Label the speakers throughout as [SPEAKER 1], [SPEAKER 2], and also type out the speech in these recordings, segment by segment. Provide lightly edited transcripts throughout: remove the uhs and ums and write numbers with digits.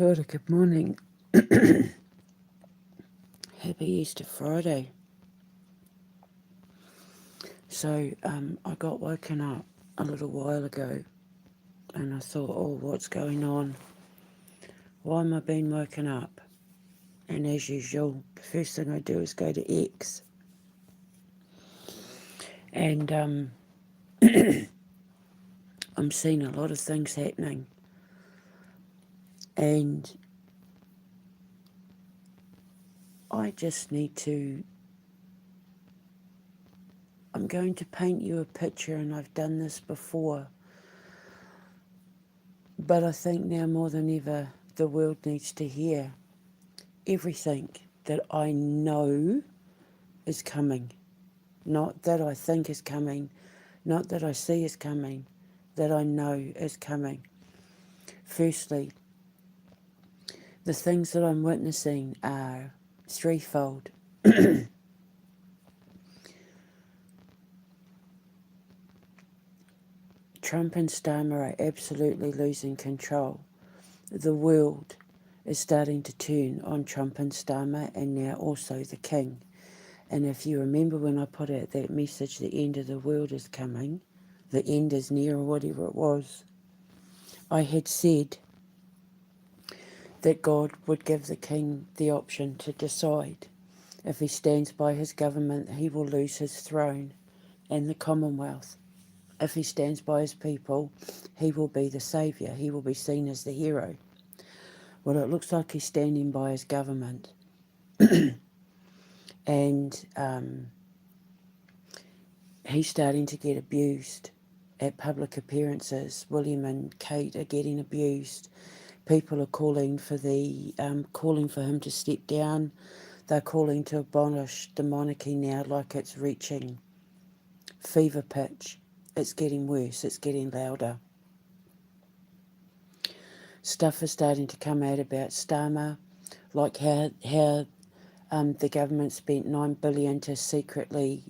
[SPEAKER 1] Kia ora, good morning. Happy Easter Friday. So, I got woken up a little while ago and I thought, oh, what's going on? Why am I being woken up? And as usual, the first thing I do is go to X. And I'm seeing a lot of things happening. And I just need to, I'm going to paint you a picture, and I've done this before. But I think now more than ever, the world needs to hear everything that I know is coming. Not that I think is coming, not that I see is coming, that I know is coming. Firstly, the things that I'm witnessing are threefold. Trump and Starmer are absolutely losing control. The world is starting to turn on Trump and Starmer, and now also the King. And if you remember when I put out that message, the end of the world is coming, the end is near, or whatever it was, I had said that God would give the King the option to decide. If he stands by his government, he will lose his throne and the Commonwealth. If he stands by his people, he will be the saviour. He will be seen as the hero. Well, it looks like he's standing by his government. And he's starting to get abused at public appearances. William and Kate are getting abused. People are calling for him to step down. They're calling to abolish the monarchy now, like it's reaching fever pitch. It's getting worse. It's getting louder. Stuff is starting to come out about Starmer, like how the government spent $9 billion to secretly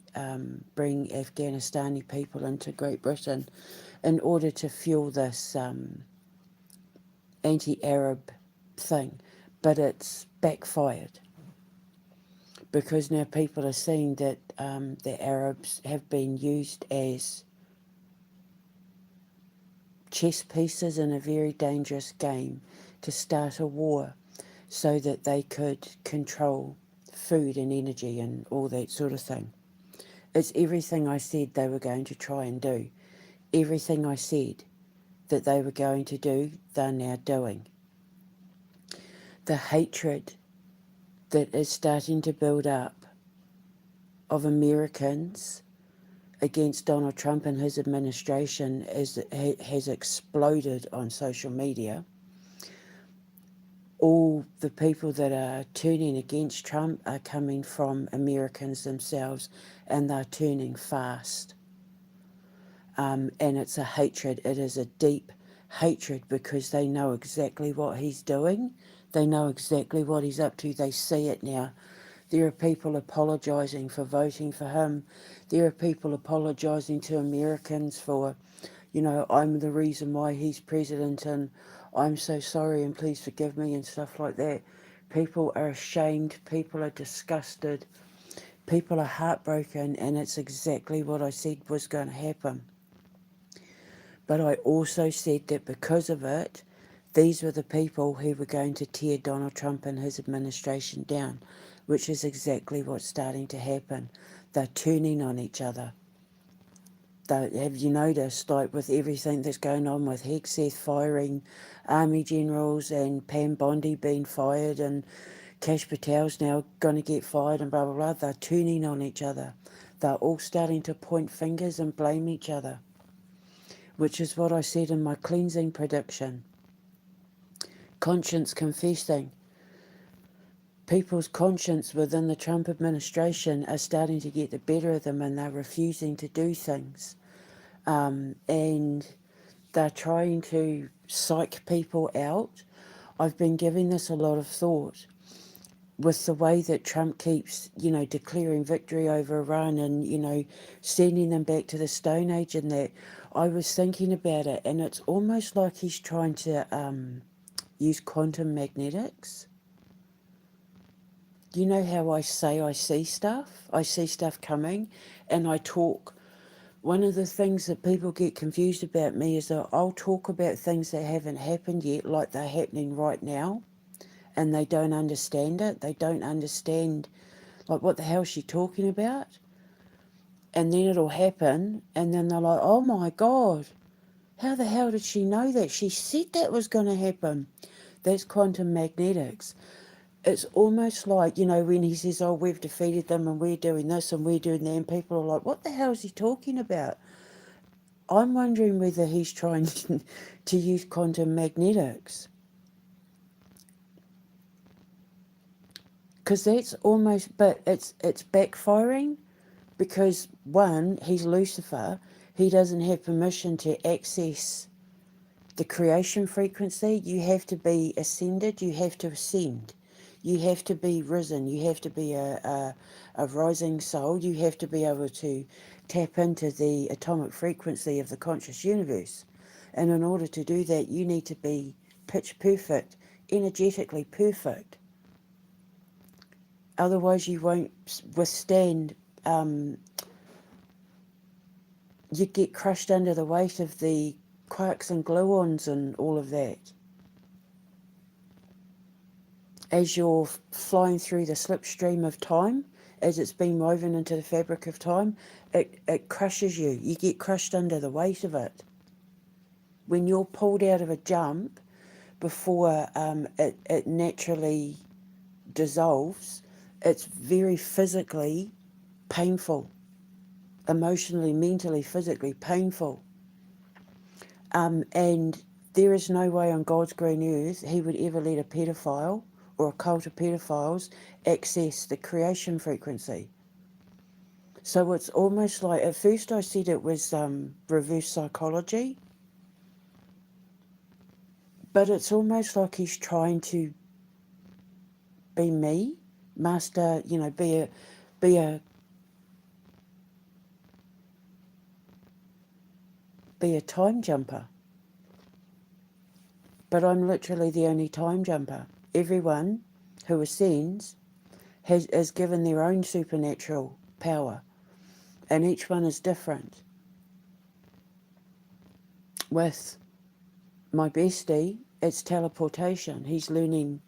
[SPEAKER 1] bring Afghanistani people into Great Britain in order to fuel this anti-Arab thing, but it's backfired because now people are seeing that the Arabs have been used as chess pieces in a very dangerous game to start a war so that they could control food and energy and all that sort of thing. It's everything I said they were going to try and do. Everything I said that they were going to do, they're now doing. The hatred that is starting to build up of Americans against Donald Trump and his administration has exploded on social media. All the people that are turning against Trump are coming from Americans themselves, and they're turning fast. And it's a hatred. It is a deep hatred because they know exactly what he's doing. They know exactly what he's up to. They see it now. There are people apologising for voting for him. There are people apologising to Americans for, I'm the reason why he's president and I'm so sorry and please forgive me and stuff like that. People are ashamed. People are disgusted. People are heartbroken, and it's exactly what I said was going to happen. But I also said that because of it, these were the people who were going to tear Donald Trump and his administration down, which is exactly what's starting to happen. They're turning on each other. Have you noticed, like with everything that's going on with Hegseth firing army generals and Pam Bondi being fired and Kash Patel's now going to get fired and blah, blah, blah, they're turning on each other. They're all starting to point fingers and blame each other, which is what I said in my cleansing prediction. Conscience confessing. People's conscience within the Trump administration are starting to get the better of them, and they're refusing to do things. And they're trying to psych people out. I've been giving this a lot of thought with the way that Trump keeps, declaring victory over Iran and, sending them back to the Stone Age and that. I was thinking about it, and it's almost like he's trying to use quantum magnetics. You know how I say I see stuff? I see stuff coming and I talk. One of the things that people get confused about me is that I'll talk about things that haven't happened yet, like they're happening right now, and they don't understand it. They don't understand, like, what the hell is she talking about? And then it'll happen, and then they're like, oh my God, how the hell did she know that? She said that was going to happen. That's quantum magnetics. It's almost like, you know, when he says, oh, we've defeated them and we're doing this and we're doing that, and people are like, what the hell is he talking about? I'm wondering whether he's trying to use quantum magnetics. Because that's almost, but it's backfiring because, one, he's Lucifer. He doesn't have permission to access the creation frequency. You have to be ascended, you have to ascend. You have to be risen, you have to be a rising soul, you have to be able to tap into the atomic frequency of the conscious universe. And in order to do that, you need to be pitch perfect, energetically perfect. Otherwise, you won't withstand, you get crushed under the weight of the quarks and gluons and all of that. As you're flying through the slipstream of time, as it's been woven into the fabric of time, it crushes you. You get crushed under the weight of it. When you're pulled out of a jump before it naturally dissolves, it's very physically painful, emotionally, mentally, physically painful. And there is no way on God's green earth he would ever let a pedophile or a cult of pedophiles access the creation frequency. So it's almost like, at first I said it was reverse psychology, but it's almost like he's trying to be me, master, you know, be a time jumper. But I'm literally the only time jumper. Everyone who ascends is given their own supernatural power, and each one is different. With my bestie, it's teleportation. He's learning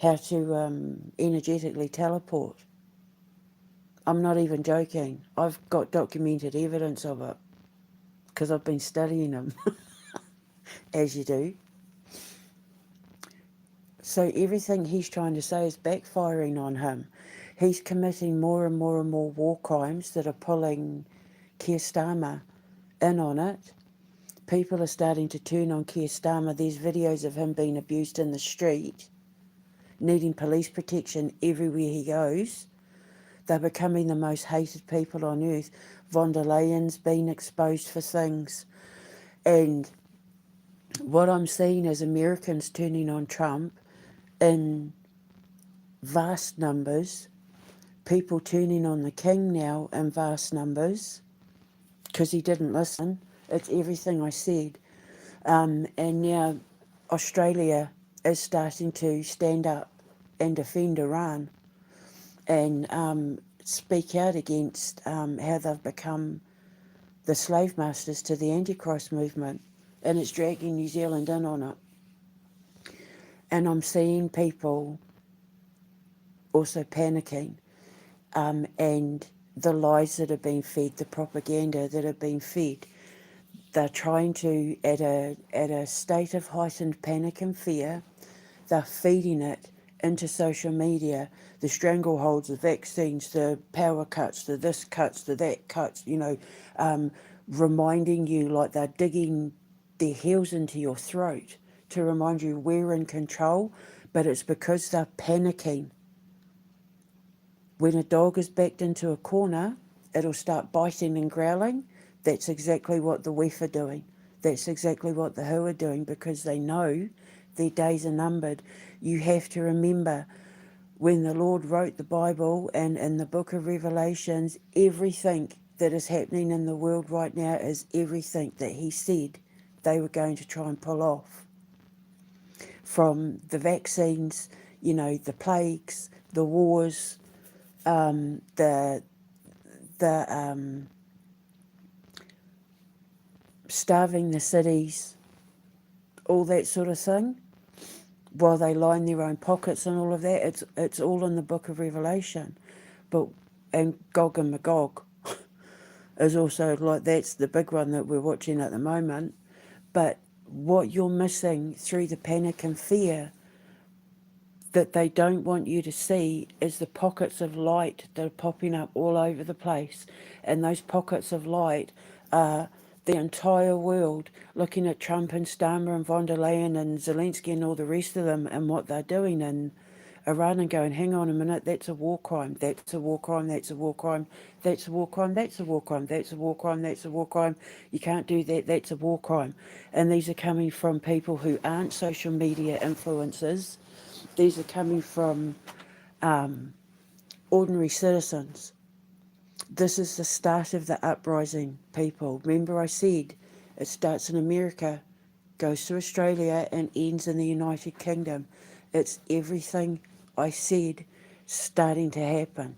[SPEAKER 1] how to energetically teleport. I'm not even joking. I've got documented evidence of it because I've been studying him, as you do. So everything he's trying to say is backfiring on him. He's committing more and more and more war crimes that are pulling Keir Starmer in on it. People are starting to turn on Keir Starmer. There's videos of him being abused in the street, needing police protection everywhere he goes. They're becoming the most hated people on earth. Von der Leyen's been exposed for things. And what I'm seeing is Americans turning on Trump in vast numbers, people turning on the king now in vast numbers because he didn't listen. It's everything I said. And now Australia is starting to stand up and defend Iran and speak out against how they've become the slave masters to the Antichrist movement, and it's dragging New Zealand in on it. And I'm seeing people also panicking, and the lies that are being fed, the propaganda that are being fed, they're trying to, at a state of heightened panic and fear, they're feeding it into social media, the strangleholds, the vaccines, the power cuts, the this cuts, the that cuts, reminding you like they're digging their heels into your throat to remind you we're in control, but it's because they're panicking. When a dog is backed into a corner, it'll start biting and growling. That's exactly what the WEF are doing. That's exactly what the WHO are doing, because they know their days are numbered. You have to remember, when the Lord wrote the Bible and in the book of Revelations, everything that is happening in the world right now is everything that he said they were going to try and pull off. from the vaccines, you know, the plagues, the wars, the starving the cities, all that sort of thing, while they line their own pockets and all of that. It's all in the book of Revelation. But and Gog and Magog is also like, that's the big one that we're watching at the moment. But what you're missing through the panic and fear that they don't want you to see is the pockets of light that are popping up all over the place. And those pockets of light are the entire world looking at Trump and Starmer and von der Leyen and Zelensky and all the rest of them and what they're doing in Iran and going, hang on a minute, that's a war crime, that's a war crime, that's a war crime, that's a war crime, that's a war crime, that's a war crime, that's a war crime, you can't do that, that's a war crime. And these are coming from people who aren't social media influencers. These are coming from ordinary citizens. This is the start of the uprising, people. Remember I said it starts in America, goes to Australia and ends in the United Kingdom. It's everything I said starting to happen.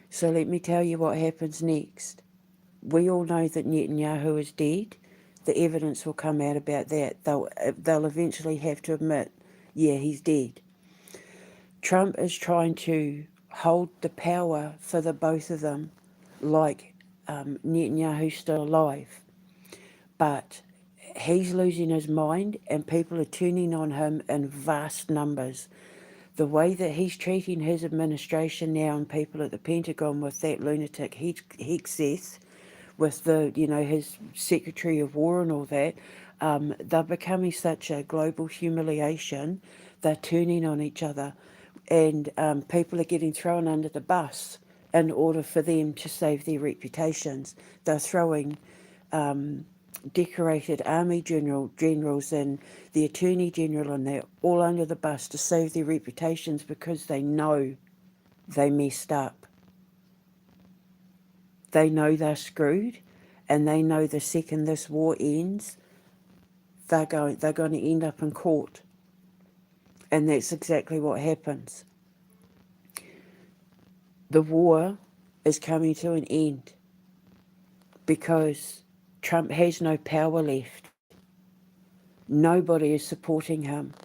[SPEAKER 1] So let me tell you what happens next. We all know that Netanyahu is dead. The evidence will come out about that. They'll eventually have to admit, yeah, he's dead. Trump is trying to hold the power for the both of them like Netanyahu's still alive. But he's losing his mind and people are turning on him in vast numbers. The way that he's treating his administration now and people at the Pentagon with that lunatic Hexeth, with the, you know, his Secretary of War and all that, they're becoming such a global humiliation. They're turning on each other, and people are getting thrown under the bus in order for them to save their reputations. They're throwing decorated army generals and the Attorney General and they're all under the bus to save their reputations because they know they messed up. They know they're screwed, and they know the second this war ends, they're going to end up in court. And that's exactly what happens. The war is coming to an end because Trump has no power left. Nobody is supporting him.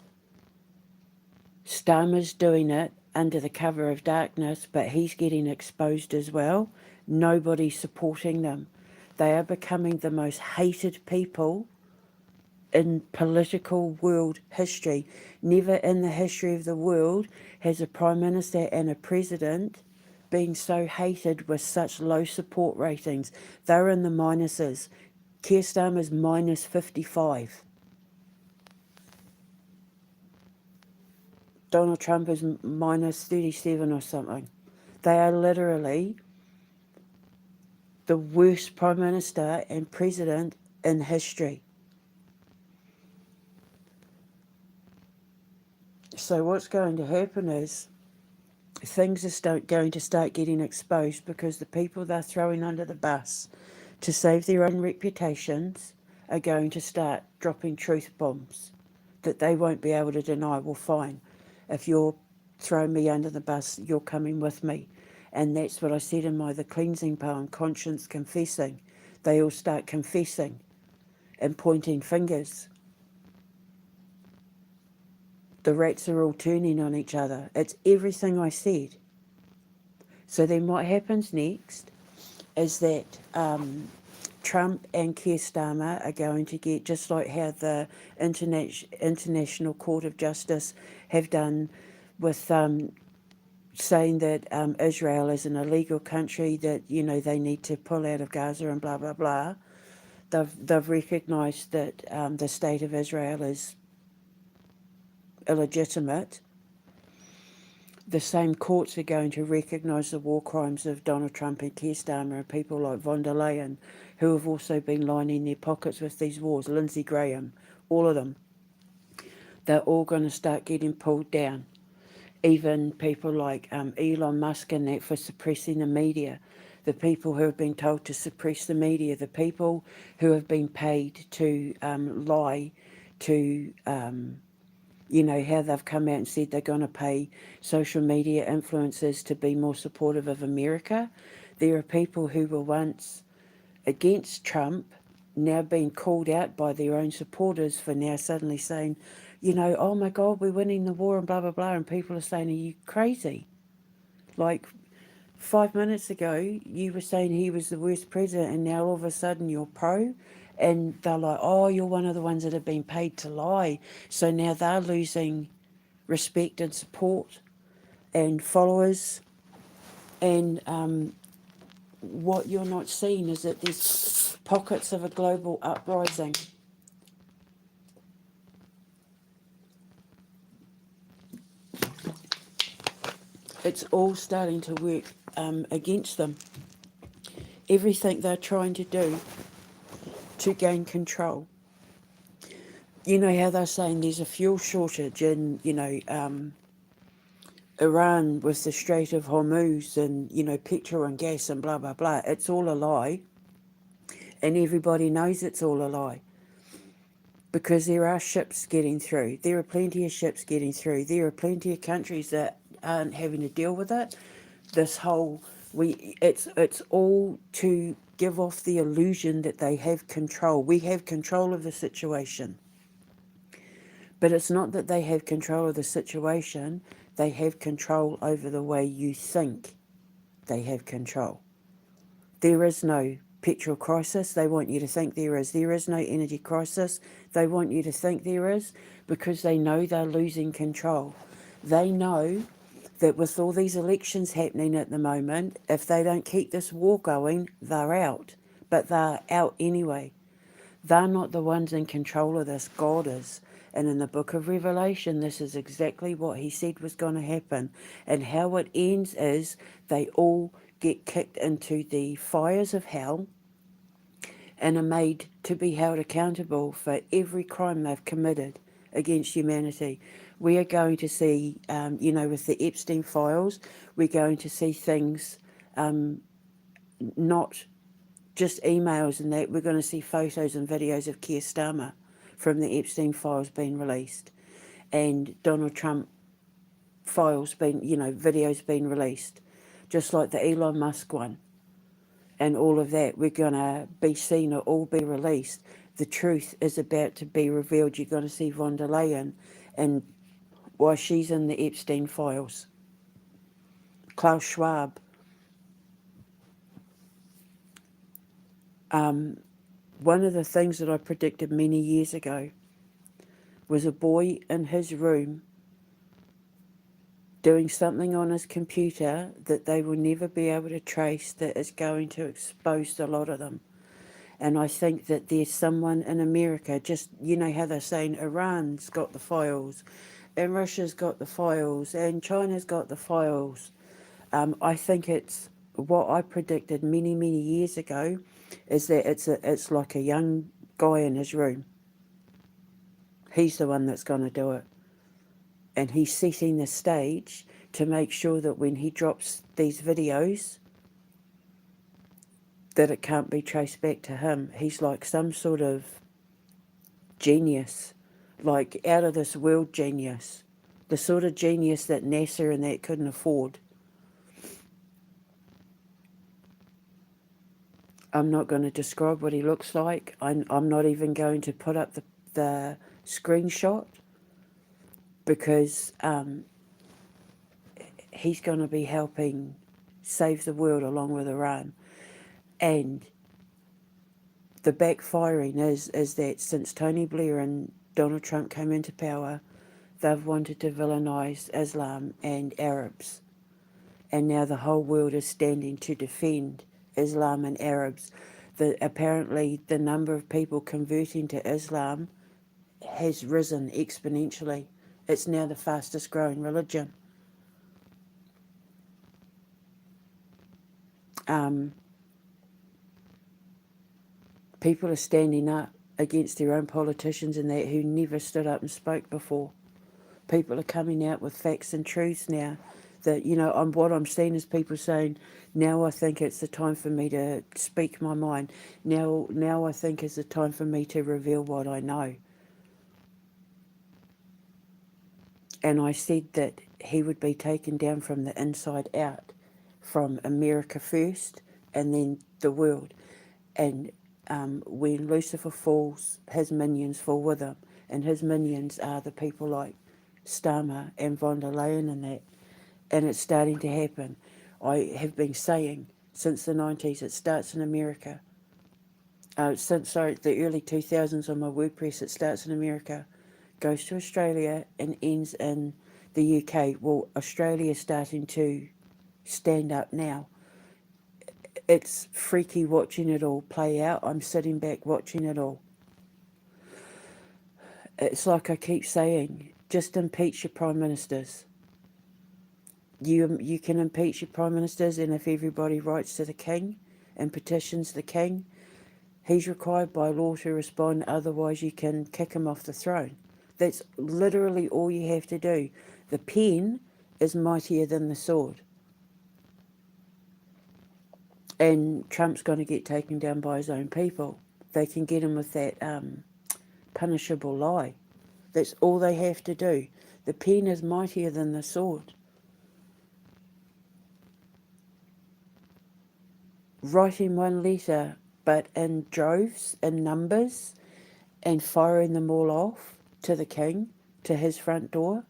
[SPEAKER 1] Starmer's doing it under the cover of darkness, but he's getting exposed as well. Nobody's supporting them. They are becoming the most hated people in political world history. Never in the history of the world has a prime minister and a president been so hated with such low support ratings. They're in the minuses. Keir Starmer's minus 55. Donald Trump is minus 37 or something. They are literally the worst prime minister and president in history. So what's going to happen is things are going to start getting exposed because the people they're throwing under the bus to save their own reputations are going to start dropping truth bombs that they won't be able to deny. Well, fine, if you're throwing me under the bus, you're coming with me. And that's what I said in the cleansing poem, Conscience Confessing. They all start confessing and pointing fingers. The rats are all turning on each other. It's everything I said. So then what happens next is that Trump and Keir Starmer are going to get, just like how the International Court of Justice have done with saying that Israel is an illegal country, that, you know, they need to pull out of Gaza and blah, blah, blah. They've recognised that the state of Israel is illegitimate. The same courts are going to recognise the war crimes of Donald Trump and Keir Starmer and people like von der Leyen, who have also been lining their pockets with these wars, Lindsey Graham, all of them. They're all going to start getting pulled down. Even people like Elon Musk and that, for suppressing the media. The people who have been told to suppress the media, the people who have been paid to lie to, you know, how they've come out and said they're going to pay social media influencers to be more supportive of America. There are people who were once against Trump now being called out by their own supporters for now suddenly saying, you know, oh my God, we're winning the war and blah, blah, blah. And people are saying, are you crazy? Like 5 minutes ago, you were saying he was the worst president, and now all of a sudden you're pro. And they're like, oh, you're one of the ones that have been paid to lie. So now they're losing respect and support and followers. And what you're not seeing is that there's pockets of a global uprising. It's all starting to work against them. Everything they're trying to do to gain control. You know how they're saying there's a fuel shortage in, you know, Iran with the Strait of Hormuz and, you know, petrol and gas and blah, blah, blah. It's all a lie. And everybody knows it's all a lie. Because there are ships getting through. There are plenty of ships getting through. There are plenty of countries that aren't having to deal with it. This whole it's all to give off the illusion that they have control. We have control of the situation. But it's not that they have control of the situation, they have control over the way you think they have control. There is no petrol crisis, they want you to think there is. There is no energy crisis, they want you to think there is, because they know they're losing control. They know that with all these elections happening at the moment, if they don't keep this war going, they're out. But they're out anyway. They're not the ones in control of this, God is. And in the book of Revelation, this is exactly what he said was going to happen. And how it ends is they all get kicked into the fires of hell and are made to be held accountable for every crime they've committed against humanity. We are going to see, you know, with the Epstein files, we're going to see things, not just emails and that. We're going to see photos and videos of Keir Starmer from the Epstein files being released, and Donald Trump files being, you know, videos being released, just like the Elon Musk one and all of that. We're going to be seen or all be released. The truth is about to be revealed. You're going to see von der Leyen and why she's in the Epstein files. Klaus Schwab. One of the things that I predicted many years ago was a boy in his room doing something on his computer that they will never be able to trace, that is going to expose a lot of them. And I think that there's someone in America, just, you know how they're saying Iran's got the files, and Russia's got the files, and China's got the files. I think it's what I predicted many, many years ago, is that it's like a young guy in his room. He's the one that's going to do it. And he's setting the stage to make sure that when he drops these videos, that it can't be traced back to him. He's like some sort of genius, like out of this world genius, the sort of genius that NASA and that couldn't afford. I'm not going to describe what he looks like. I'm not even going to put up the screenshot, because he's going to be helping save the world along with Iran. And the backfiring is that since Tony Blair and Donald Trump came into power, they've wanted to villainize Islam and Arabs. And now the whole world is standing to defend Islam and Arabs. Apparently the number of people converting to Islam has risen exponentially. It's now the fastest growing religion. People are standing up against their own politicians and that who never stood up and spoke before. People are coming out with facts and truths now. That, you know, what I'm seeing is people saying, now I think it's the time for me to speak my mind. Now I think it's the time for me to reveal what I know. And I said that he would be taken down from the inside out, from America first and then the world. And when Lucifer falls, his minions fall with him. And his minions are the people like Starmer and von der Leyen and that. And it's starting to happen. I have been saying since the 90s, it starts in America. Since the early 2000s on my WordPress, it starts in America, goes to Australia and ends in the UK. Well, Australia is starting to stand up now. It's freaky watching it all play out. I'm sitting back watching it all. It's like I keep saying, just impeach your prime ministers. You can impeach your prime ministers, and if everybody writes to the king and petitions the king, he's required by law to respond, otherwise you can kick him off the throne. That's literally all you have to do. The pen is mightier than the sword. And Trump's going to get taken down by his own people. They can get him with that punishable lie. That's all they have to do. The pen is mightier than the sword. Writing one letter, but in droves, in numbers, and firing them all off to the king, to his front door,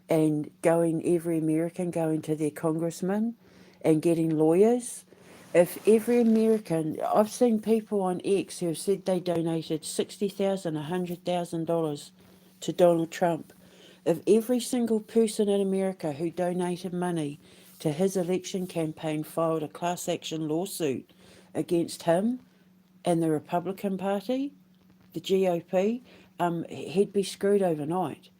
[SPEAKER 1] and every American going to their congressman and getting lawyers. If every American, I've seen people on X who have said they donated $60,000, $100,000 to Donald Trump. If every single person in America who donated money to his election campaign filed a class action lawsuit against him and the Republican Party, the GOP, he'd be screwed overnight.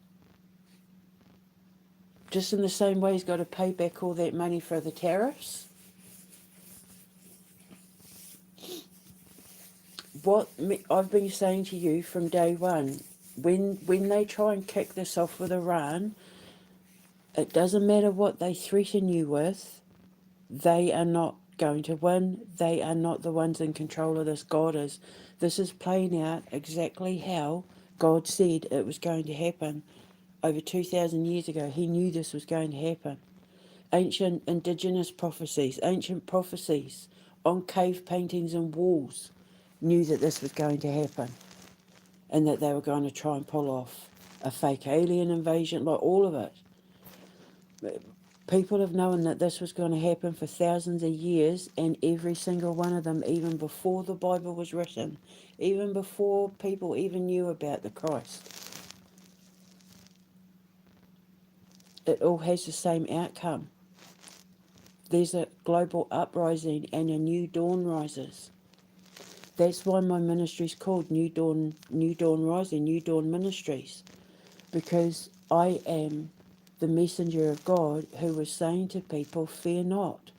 [SPEAKER 1] Just in the same way he's got to pay back all that money for the tariffs. What I've been saying to you from day one, when they try and kick this off with Iran, it doesn't matter what they threaten you with, they are not going to win. They are not the ones in control of this. God is. This is playing out exactly how God said it was going to happen over 2,000 years ago. He knew this was going to happen. Ancient indigenous prophecies, ancient prophecies on cave paintings and walls knew that this was going to happen and that they were going to try and pull off a fake alien invasion, like all of it. People have known that this was going to happen for thousands of years, and every single one of them, even before the Bible was written, even before people even knew about the Christ, it all has the same outcome. There's a global uprising and a new dawn rises. That's why my ministry is called New Dawn Rising, New Dawn Ministries, because I am the messenger of God who was saying to people, fear not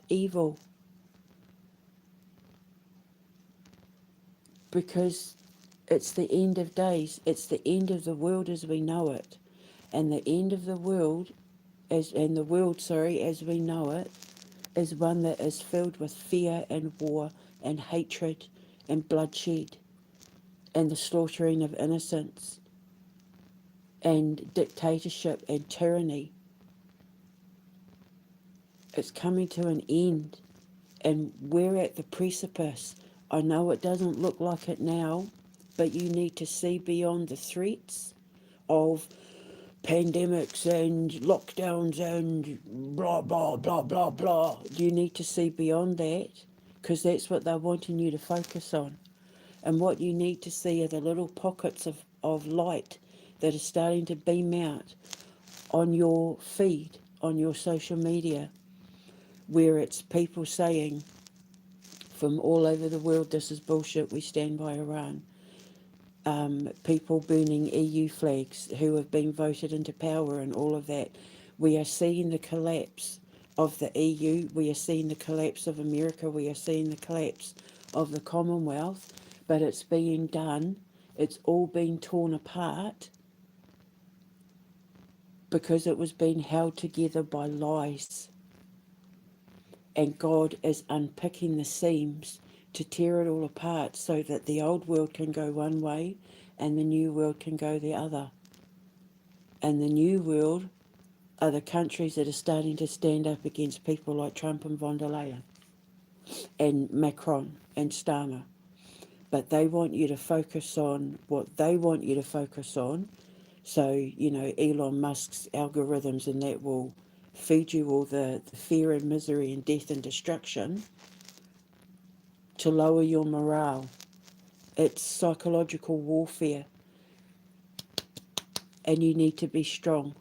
[SPEAKER 1] evil, because it's the end of days, it's the end of the world as we know it, and the end of the world, as we know it, is one that is filled with fear and war and hatred and bloodshed and the slaughtering of innocents and dictatorship and tyranny. It's coming to an end, and we're at the precipice. I know it doesn't look like it now, but you need to see beyond the threats of pandemics and lockdowns and blah, blah, blah, blah, blah. You need to see beyond that, because that's what they're wanting you to focus on. And what you need to see are the little pockets of light that are starting to beam out on your feed, on your social media, where it's people saying from all over the world, this is bullshit, we stand by Iran. People burning EU flags who have been voted into power and all of that. We are seeing the collapse of the EU. We are seeing the collapse of America. We are seeing the collapse of the Commonwealth. But it's being done. It's all being torn apart because it was being held together by lies. And God is unpicking the seams to tear it all apart so that the old world can go one way and the new world can go the other. And the New World are the countries that are starting to stand up against people like Trump and von der Leyen and Macron and Starmer. But they want you to focus on what they want you to focus on. So, Elon Musk's algorithms, and that will feed you all the fear and misery and death and destruction to lower your morale. It's psychological warfare, and you need to be strong.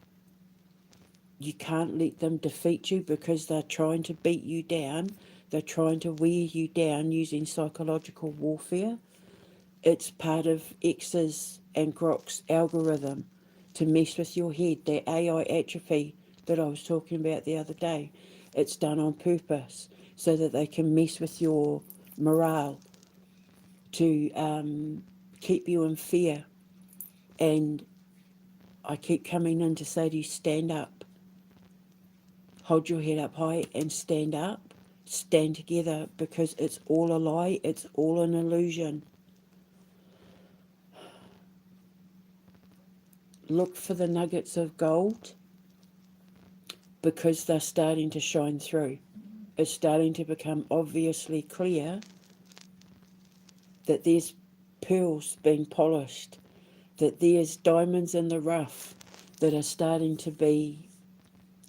[SPEAKER 1] You can't let them defeat you because they're trying to beat you down. They're trying to wear you down using psychological warfare. It's part of X's and Grok's algorithm to mess with your head, that AI atrophy that I was talking about the other day. It's done on purpose so that they can mess with your morale, to keep you in fear. And I keep coming in to say to you, stand up. Hold your head up high and stand up. Stand together, because it's all a lie. It's all an illusion. Look for the nuggets of gold, because they're starting to shine through. It's starting to become obviously clear that there's pearls being polished, that there's diamonds in the rough that are starting to be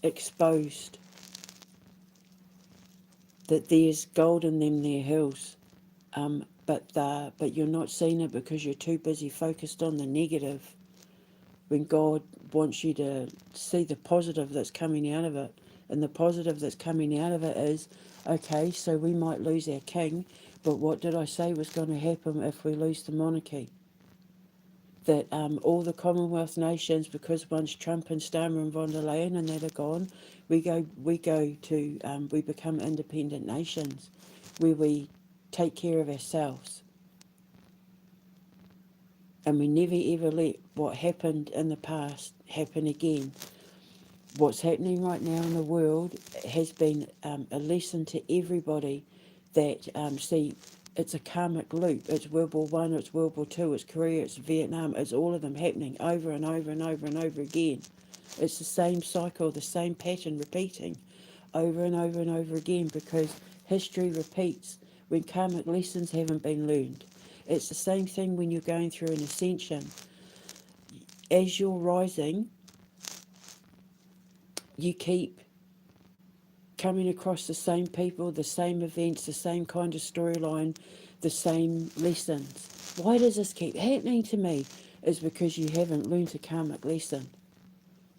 [SPEAKER 1] exposed, that there's gold in them there hills. But you're not seeing it because you're too busy focused on the negative, when God wants you to see the positive that's coming out of it. And the positive that's coming out of it is, okay, so we might lose our king, but what did I say was going to happen if we lose the monarchy? That all the Commonwealth nations, because once Trump and Starmer and von der Leyen and that are gone, we become independent nations where we take care of ourselves. And we never ever let what happened in the past happen again. What's happening right now in the world has been a lesson to everybody that, see, it's a karmic loop. It's World War One, it's World War Two, it's Korea, it's Vietnam, it's all of them happening over and over and over and over again. It's the same cycle, the same pattern repeating over and over and over again, because history repeats when karmic lessons haven't been learned. It's the same thing when you're going through an ascension. As you're rising, you keep coming across the same people, the same events, the same kind of storyline, the same lessons. Why does this keep happening to me? Is because you haven't learned a karmic lesson.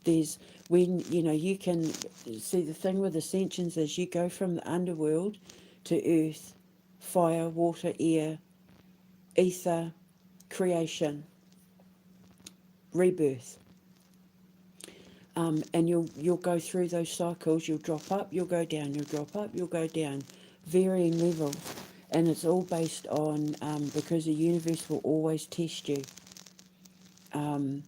[SPEAKER 1] There's when you can see, the thing with ascensions is you go from the underworld to earth, fire, water, air, ether, creation, rebirth. And you'll go through those cycles. You'll drop up, you'll go down, you'll drop up, you'll go down, varying levels. And it's all based on, because the universe will always test you. And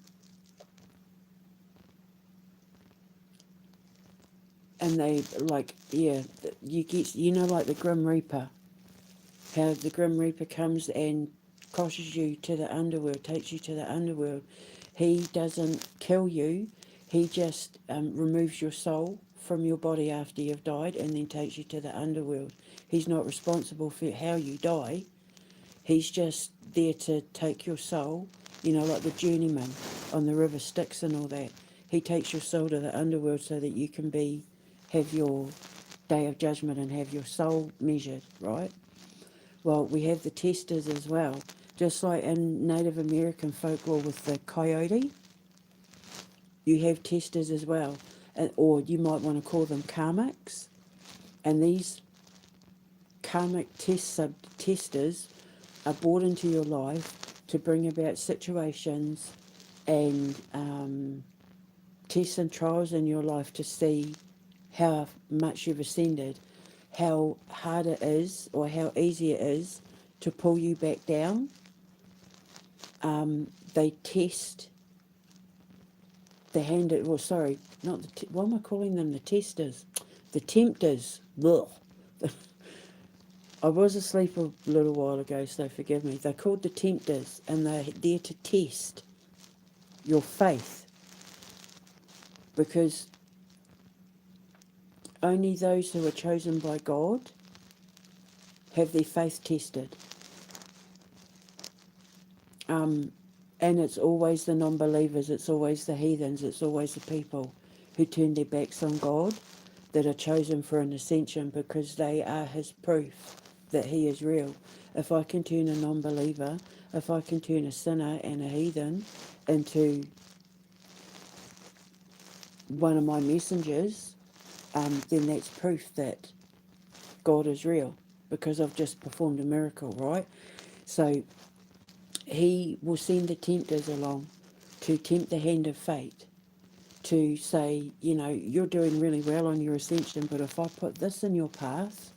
[SPEAKER 1] they, like, yeah, you get, like the Grim Reaper. How the Grim Reaper comes and crosses you to the underworld, takes you to the underworld. He doesn't kill you. He just removes your soul from your body after you've died and then takes you to the underworld. He's not responsible for how you die. He's just there to take your soul, like the journeyman on the River Styx and all that. He takes your soul to the underworld so that you can have your day of judgment and have your soul measured, right? Well, we have the testers as well. Just like in Native American folklore with the coyote, you have testers as well. Or you might want to call them karmics. And these karmic testers are brought into your life to bring about situations and tests and trials in your life to see how much you've ascended, how hard it is or how easy it is to pull you back down. They test the hand. Well, sorry, not the. Why am I calling them the testers? The tempters. Ugh. I was asleep a little while ago, so forgive me. They're called the tempters, and they're there to test your faith. because only those who are chosen by God have their faith tested. And it's always the non-believers, it's always the heathens, it's always the people who turn their backs on God that are chosen for an ascension, because they are his proof that he is real. If I can turn a non-believer, if I can turn a sinner and a heathen into one of my messengers, then that's proof that God is real, because I've just performed a miracle, right? So he will send the tempters along to tempt the hand of fate, to say, you know, you're doing really well on your ascension, but if I put this in your path,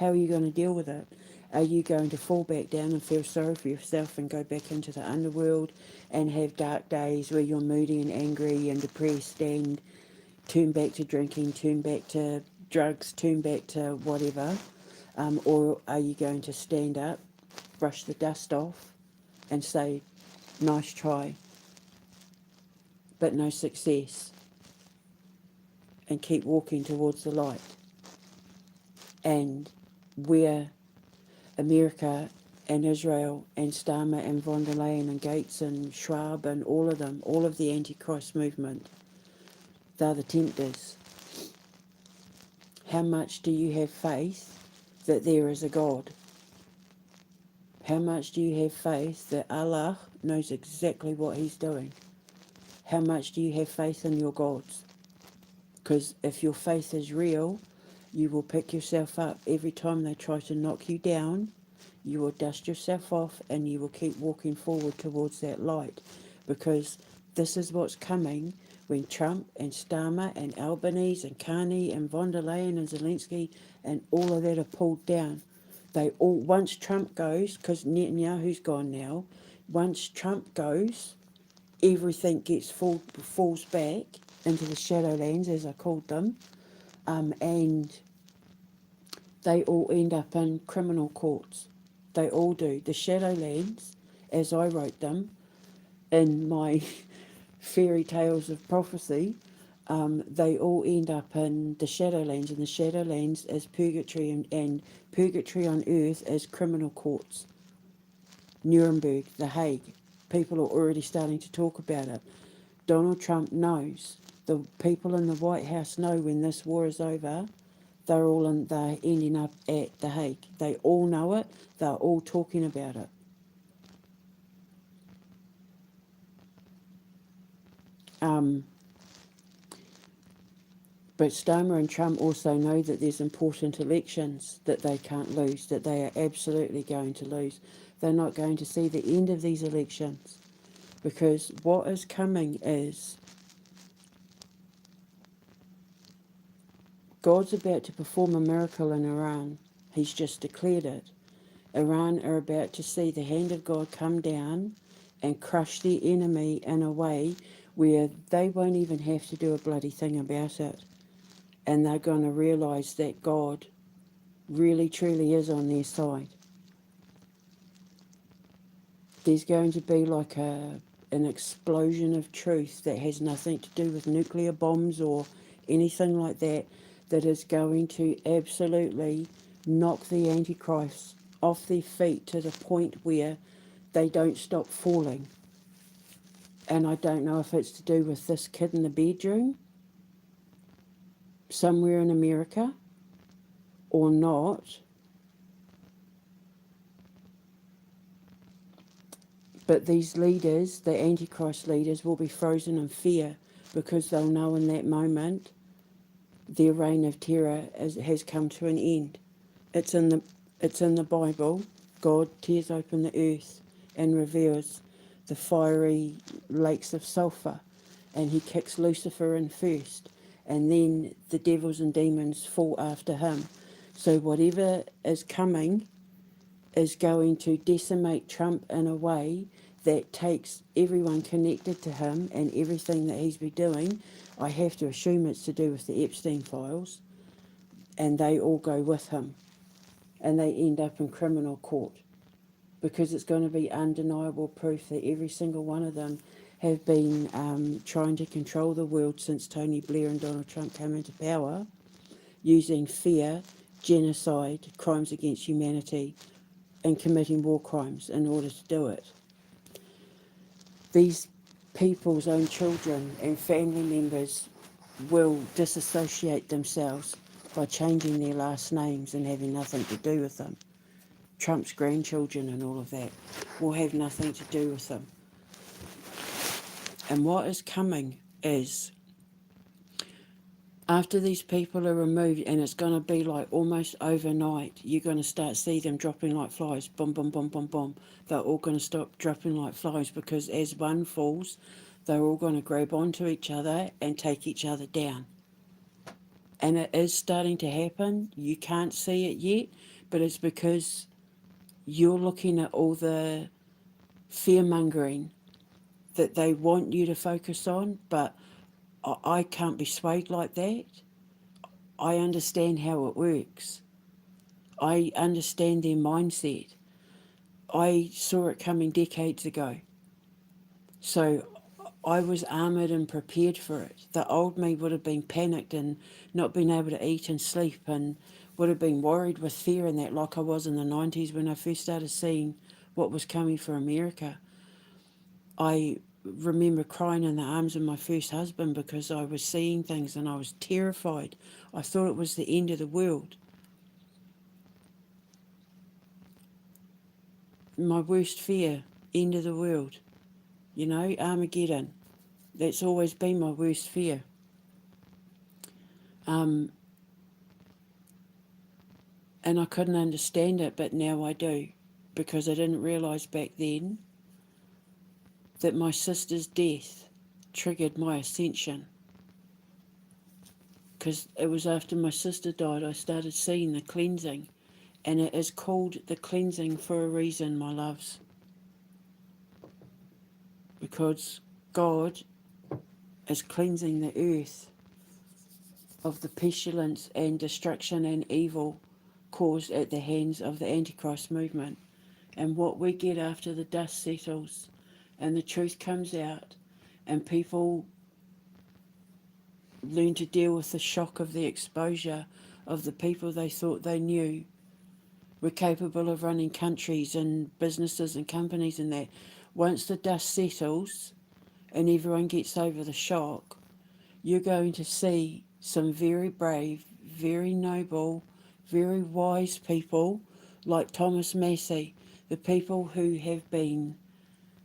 [SPEAKER 1] how are you going to deal with it? Are you going to fall back down and feel sorry for yourself and go back into the underworld and have dark days where you're moody and angry and depressed and turn back to drinking, turn back to drugs, turn back to whatever? Or are you going to stand up, brush the dust off and say, nice try, but no success, and keep walking towards the light? And where America and Israel and Starmer and von der Leyen and Gates and Schwab and all of them, all of the Antichrist movement, they're the tempters. How much do you have faith that there is a God? How much do you have faith that Allah knows exactly what he's doing? How much do you have faith in your gods? Because if your faith is real, you will pick yourself up every time they try to knock you down. You will dust yourself off and you will keep walking forward towards that light, because this is what's coming when Trump and Starmer and Albanese and Carney and von der Leyen and Zelensky and all of that are pulled down. They all, once Trump goes, because Netanyahu's gone now, once Trump goes, everything falls back into the Shadowlands, as I called them, and they all end up in criminal courts. They all do. The Shadowlands, as I wrote them in my fairy tales of prophecy, they all end up in the Shadowlands, and the Shadowlands is purgatory, and purgatory on earth is criminal courts. Nuremberg, The Hague. People are already starting to talk about it. Donald Trump knows. The people in the White House know when this war is over, they're ending up at The Hague. They all know it. They're all talking about it. But Stomer and Trump also know that there's important elections that they can't lose, that they are absolutely going to lose. They're not going to see the end of these elections, because what is coming is God's about to perform a miracle in Iran. He's just declared it. Iran are about to see the hand of God come down and crush the enemy in a way where they won't even have to do a bloody thing about it. And they're going to realise that God really truly is on their side. There's going to be like an explosion of truth that has nothing to do with nuclear bombs or anything like that, that is going to absolutely knock the Antichrist off their feet to the point where they don't stop falling. And I don't know if it's to do with this kid in the bedroom somewhere in America or not. But these leaders, the Antichrist leaders, will be frozen in fear, because they'll know in that moment their reign of terror has come to an end. It's in the Bible. God tears open the earth and reveals the fiery lakes of sulphur, and he kicks Lucifer in first, and then the devils and demons fall after him. So whatever is coming is going to decimate Trump in a way that takes everyone connected to him and everything that he's been doing. I have to assume it's to do with the Epstein files, and they all go with him, and they end up in criminal court, because it's going to be undeniable proof that every single one of them have been trying to control the world since Tony Blair and Donald Trump came into power, using fear, genocide, crimes against humanity, and committing war crimes in order to do it. These people's own children and family members will disassociate themselves by changing their last names and having nothing to do with them. Trump's grandchildren and all of that will have nothing to do with them. And what is coming is, after these people are removed, and it's going to be like almost overnight, you're going to start see them dropping like flies. Boom, boom, boom, boom, boom. They're all going to stop dropping like flies, because as one falls, they're all going to grab onto each other and take each other down. And it is starting to happen. You can't see it yet, but it's because you're looking at all the fear-mongering that they want you to focus on, but I can't be swayed like that. I understand how it works. I understand their mindset. I saw it coming decades ago. So I was armoured and prepared for it. The old me would have been panicked and not been able to eat and sleep, and would have been worried with fear and that, like I was in the 90s when I first started seeing what was coming for America. I remember crying in the arms of my first husband because I was seeing things and I was terrified. I thought it was the end of the world. My worst fear, end of the world. You know, Armageddon. That's always been my worst fear. And I couldn't understand it, but now I do, because I didn't realise back then that my sister's death triggered my ascension. Because it was after my sister died I started seeing the cleansing, and it is called the cleansing for a reason, my loves. Because God is cleansing the earth of the pestilence and destruction and evil caused at the hands of the Antichrist movement. And what we get after the dust settles and the truth comes out and people learn to deal with the shock of the exposure of the people they thought they knew were capable of running countries and businesses and companies and that. Once the dust settles and everyone gets over the shock, you're going to see some very brave, very noble, very wise people like Thomas Massey, the people who have been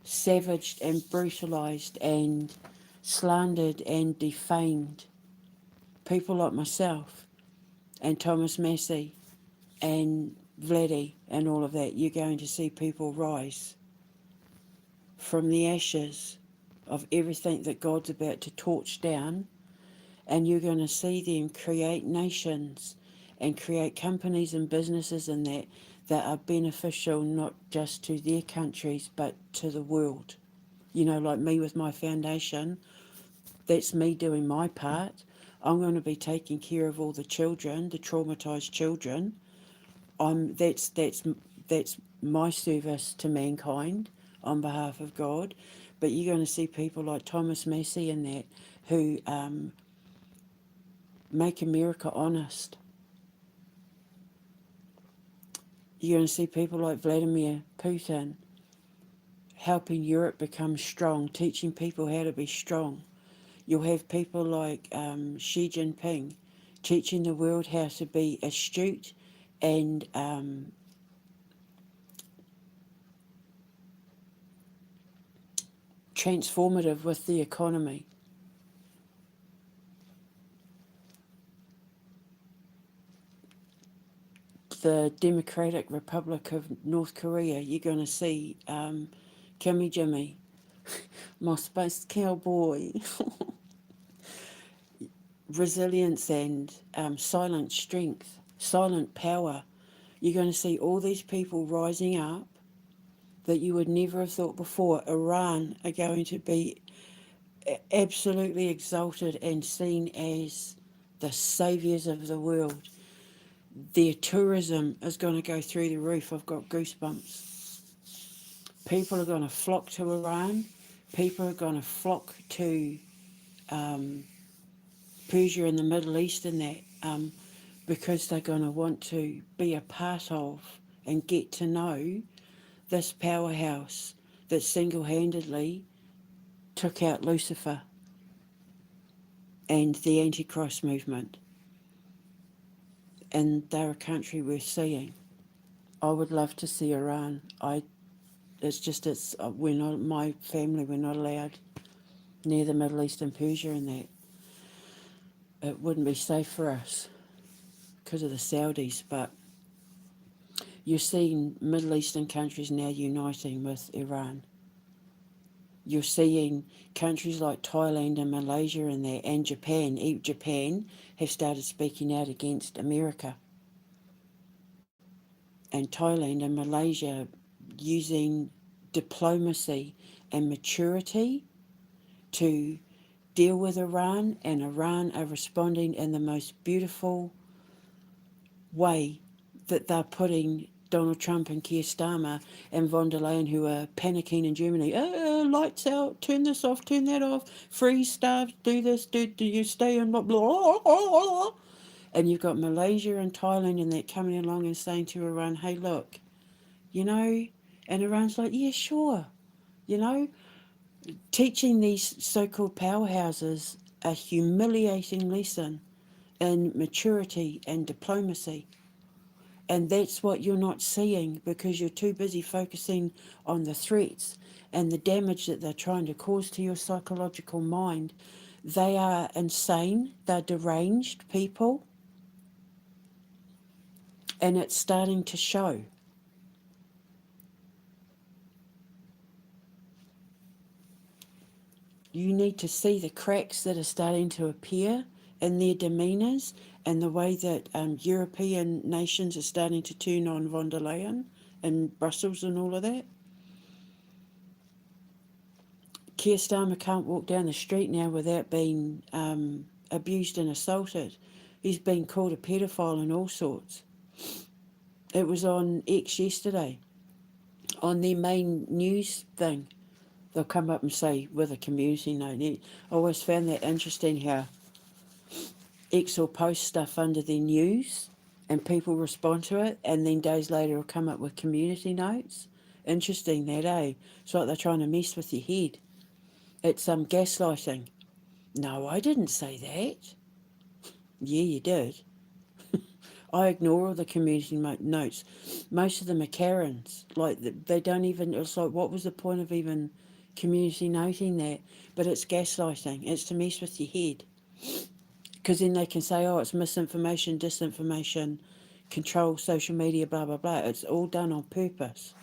[SPEAKER 1] savaged and brutalised and slandered and defamed. People like myself and Thomas Massey and Vladdy and all of that. You're going to see people rise from the ashes of everything that God's about to torch down, and you're going to see them create nations and create companies and businesses and that are beneficial not just to their countries but to the world. You know, like me with my foundation, that's me doing my part. I'm going to be taking care of all the children, the traumatised children. That's my service to mankind on behalf of God. But you're going to see people like Thomas Massey and that who make America honest. You're going to see people like Vladimir Putin helping Europe become strong, teaching people how to be strong. You'll have people like Xi Jinping teaching the world how to be astute and transformative with the economy. The Democratic Republic of North Korea, you're going to see Kimmy Jimmy, my space cowboy, resilience and silent strength, silent power. You're going to see all these people rising up that you would never have thought before. Iran are going to be absolutely exalted and seen as the saviours of the world. Their tourism is going to go through the roof. I've got goosebumps. People are going to flock to Iran People are going to flock to Persia and the Middle East and that, because they're going to want to be a part of and get to know this powerhouse that single-handedly took out Lucifer and the Antichrist movement. And they're a country worth seeing. I would love to see Iran. We're not, my family, we're not allowed near the Middle East and Persia and that. It wouldn't be safe for us because of the Saudis, but you're seeing Middle Eastern countries now uniting with Iran. You're seeing countries like Thailand and Malaysia and there, and Japan. Japan have started speaking out against America. And Thailand and Malaysia using diplomacy and maturity to deal with Iran, and Iran are responding in the most beautiful way that they're putting Donald Trump and Keir Starmer and von der Leyen, who are panicking in Germany. Lights out, turn this off, turn that off, freeze staff, do this, do you stay in blah, blah, blah, blah. And you've got Malaysia and Thailand and that coming along and saying to Iran, hey, look, you know, and Iran's like, yeah, sure, you know, teaching these so-called powerhouses a humiliating lesson in maturity and diplomacy. And that's what you're not seeing because you're too busy focusing on the threats and the damage that they're trying to cause to your psychological mind. They are insane, they're deranged people, and it's starting to show. You need to see the cracks that are starting to appear in their demeanours and the way that European nations are starting to turn on von der Leyen in Brussels and all of that. Keir Starmer can't walk down the street now without being abused and assaulted. He's been called a paedophile and all sorts. It was on X yesterday, on their main news thing. They'll come up and say, with a community note. I always found that interesting how X will post stuff under their news and people respond to it, and then days later will come up with community notes. Interesting that, eh? It's like they're trying to mess with your head. It's gaslighting. No, I didn't say that. Yeah, you did. I ignore all the community notes. Most of them are Karens. Like, they don't even, it's like, what was the point of even community noting that? But it's gaslighting. It's to mess with your head. Because then they can say, oh, it's misinformation, disinformation, control social media, blah, blah, blah. It's all done on purpose.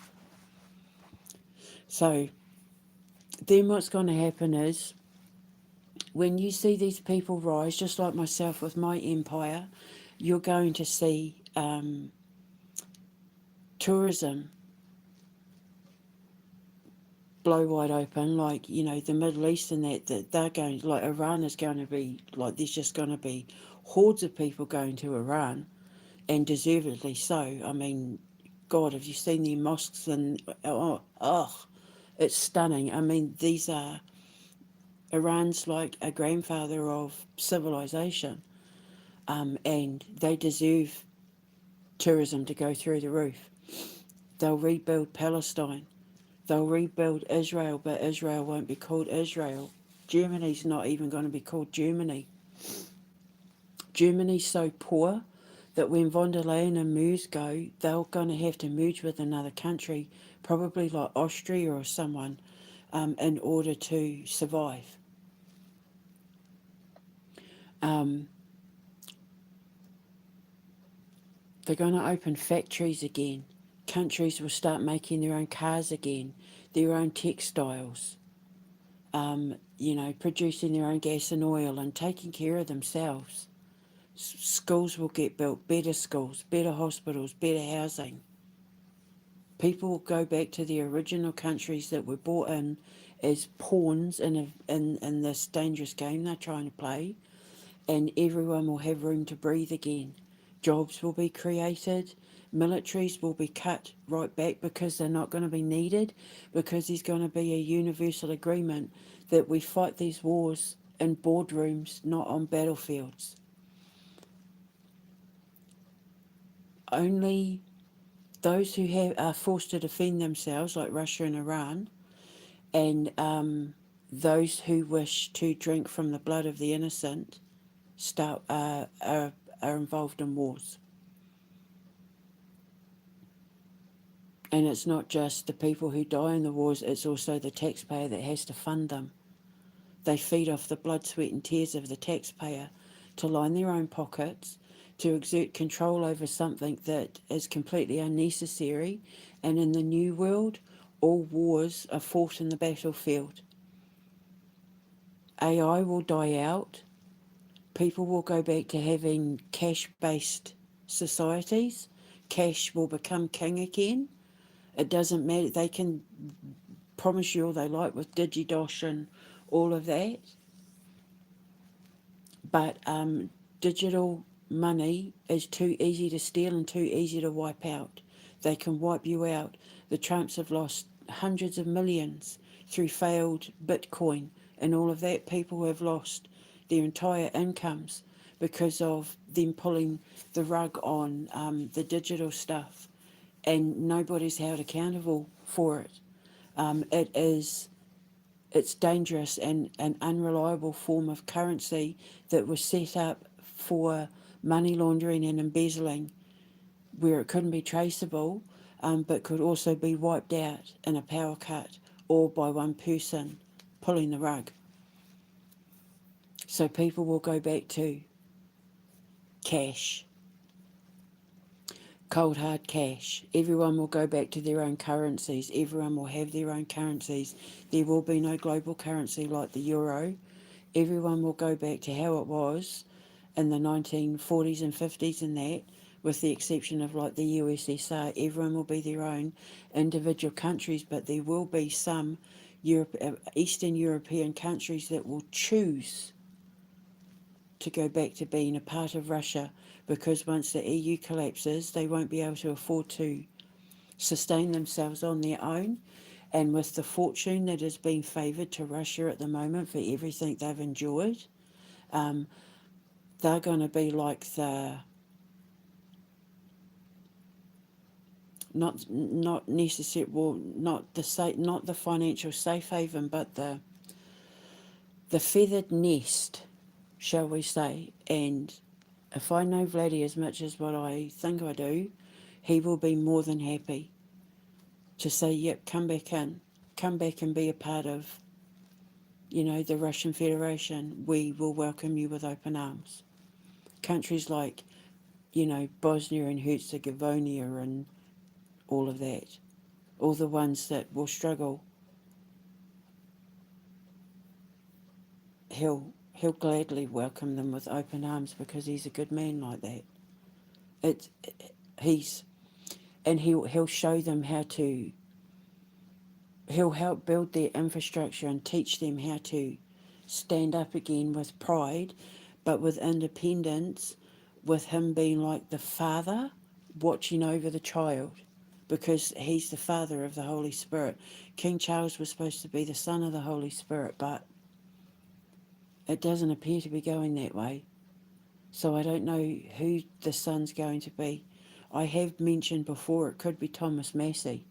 [SPEAKER 1] So then what's going to happen is, when you see these people rise, just like myself with my empire, you're going to see tourism blow wide open, like, you know, the Middle East and that they're going, like Iran is going to be, like, there's just going to be hordes of people going to Iran, and deservedly so. I mean, God, have you seen their mosques? And, it's stunning. I mean, these are, Iran's like a grandfather of civilization, and they deserve tourism to go through the roof. They'll rebuild Palestine. They'll rebuild Israel, but Israel won't be called Israel. Germany's not even going to be called Germany. Germany's so poor that when von der Leyen and Merz go, they're going to have to merge with another country, probably like Austria or someone, in order to survive. They're going to open factories again. Countries will start making their own cars again, their own textiles, producing their own gas and oil and taking care of themselves. Schools will get built, better schools, better hospitals, better housing. People will go back to the original countries that were brought in as pawns in this dangerous game they're trying to play, and everyone will have room to breathe again. Jobs will be created. Militaries will be cut right back because they're not going to be needed, because there's going to be a universal agreement that we fight these wars in boardrooms, not on battlefields. Only those who are forced to defend themselves, like Russia and Iran, and those who wish to drink from the blood of the innocent, are involved in wars. And it's not just the people who die in the wars, it's also the taxpayer that has to fund them. They feed off the blood, sweat, and tears of the taxpayer to line their own pockets, to exert control over something that is completely unnecessary. And in the new world, all wars are fought in the battlefield. AI will die out. People will go back to having cash based societies. Cash will become king again. It doesn't matter. They can promise you all they like with DigiDosh and all of that. But digital money is too easy to steal and too easy to wipe out. They can wipe you out. The Trumps have lost hundreds of millions through failed Bitcoin and all of that. People have lost their entire incomes because of them pulling the rug on the digital stuff, and nobody's held accountable for it. It's dangerous and an unreliable form of currency that was set up for money laundering and embezzling, where it couldn't be traceable, but could also be wiped out in a power cut or by one person pulling the rug. So people will go back to cash, cold hard cash. Everyone will go back to their own currencies. Everyone will have their own currencies. There will be no global currency like the euro. Everyone will go back to how it was in the 1940s and 50s and that, with the exception of like the USSR. Everyone will be their own individual countries, but there will be some Eastern European countries that will choose to go back to being a part of Russia, because once the EU collapses, they won't be able to afford to sustain themselves on their own. And with the fortune that is being favoured to Russia at the moment for everything they've enjoyed, um, they're going to be like the not necessary, well, not the financial safe haven, but the feathered nest, shall we say. And if I know Vladdy as much as what I think I do, he will be more than happy to say, yep, come back in, come back and be a part of, the Russian Federation. We will welcome you with open arms. Countries like, Bosnia and Herzegovina and all of that, all the ones that will struggle, he'll gladly welcome them with open arms, because he's a good man like that. It's he's and he'll show them how to. He'll help build their infrastructure and teach them how to stand up again with pride, but with independence, with him being like the father watching over the child, because he's the father of the Holy Spirit. King Charles was supposed to be the son of the Holy Spirit, but it doesn't appear to be going that way. So I don't know who the son's going to be. I have mentioned before it could be Thomas Massey,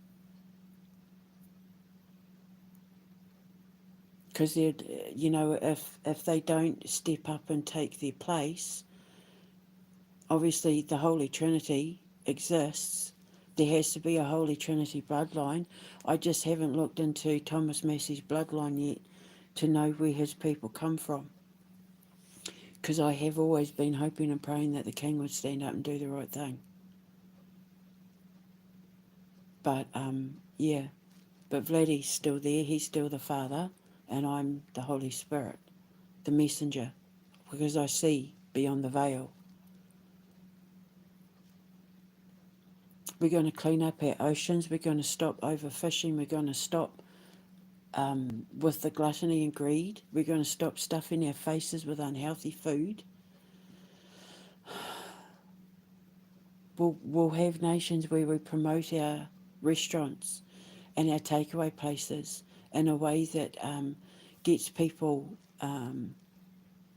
[SPEAKER 1] because if they don't step up and take their place, obviously the Holy Trinity exists. There has to be a Holy Trinity bloodline. I just haven't looked into Thomas Massey's bloodline yet to know where his people come from, because I have always been hoping and praying that the King would stand up and do the right thing. But yeah, but Vladdy's still there. He's still the Father, and I'm the Holy Spirit, the messenger, because I see beyond the veil. We're going to clean up our oceans. We're going to stop overfishing. We're going to stop with the gluttony and greed. We're going to stop stuffing our faces with unhealthy food. we'll have nations where we promote our restaurants and our takeaway places in a way that gets people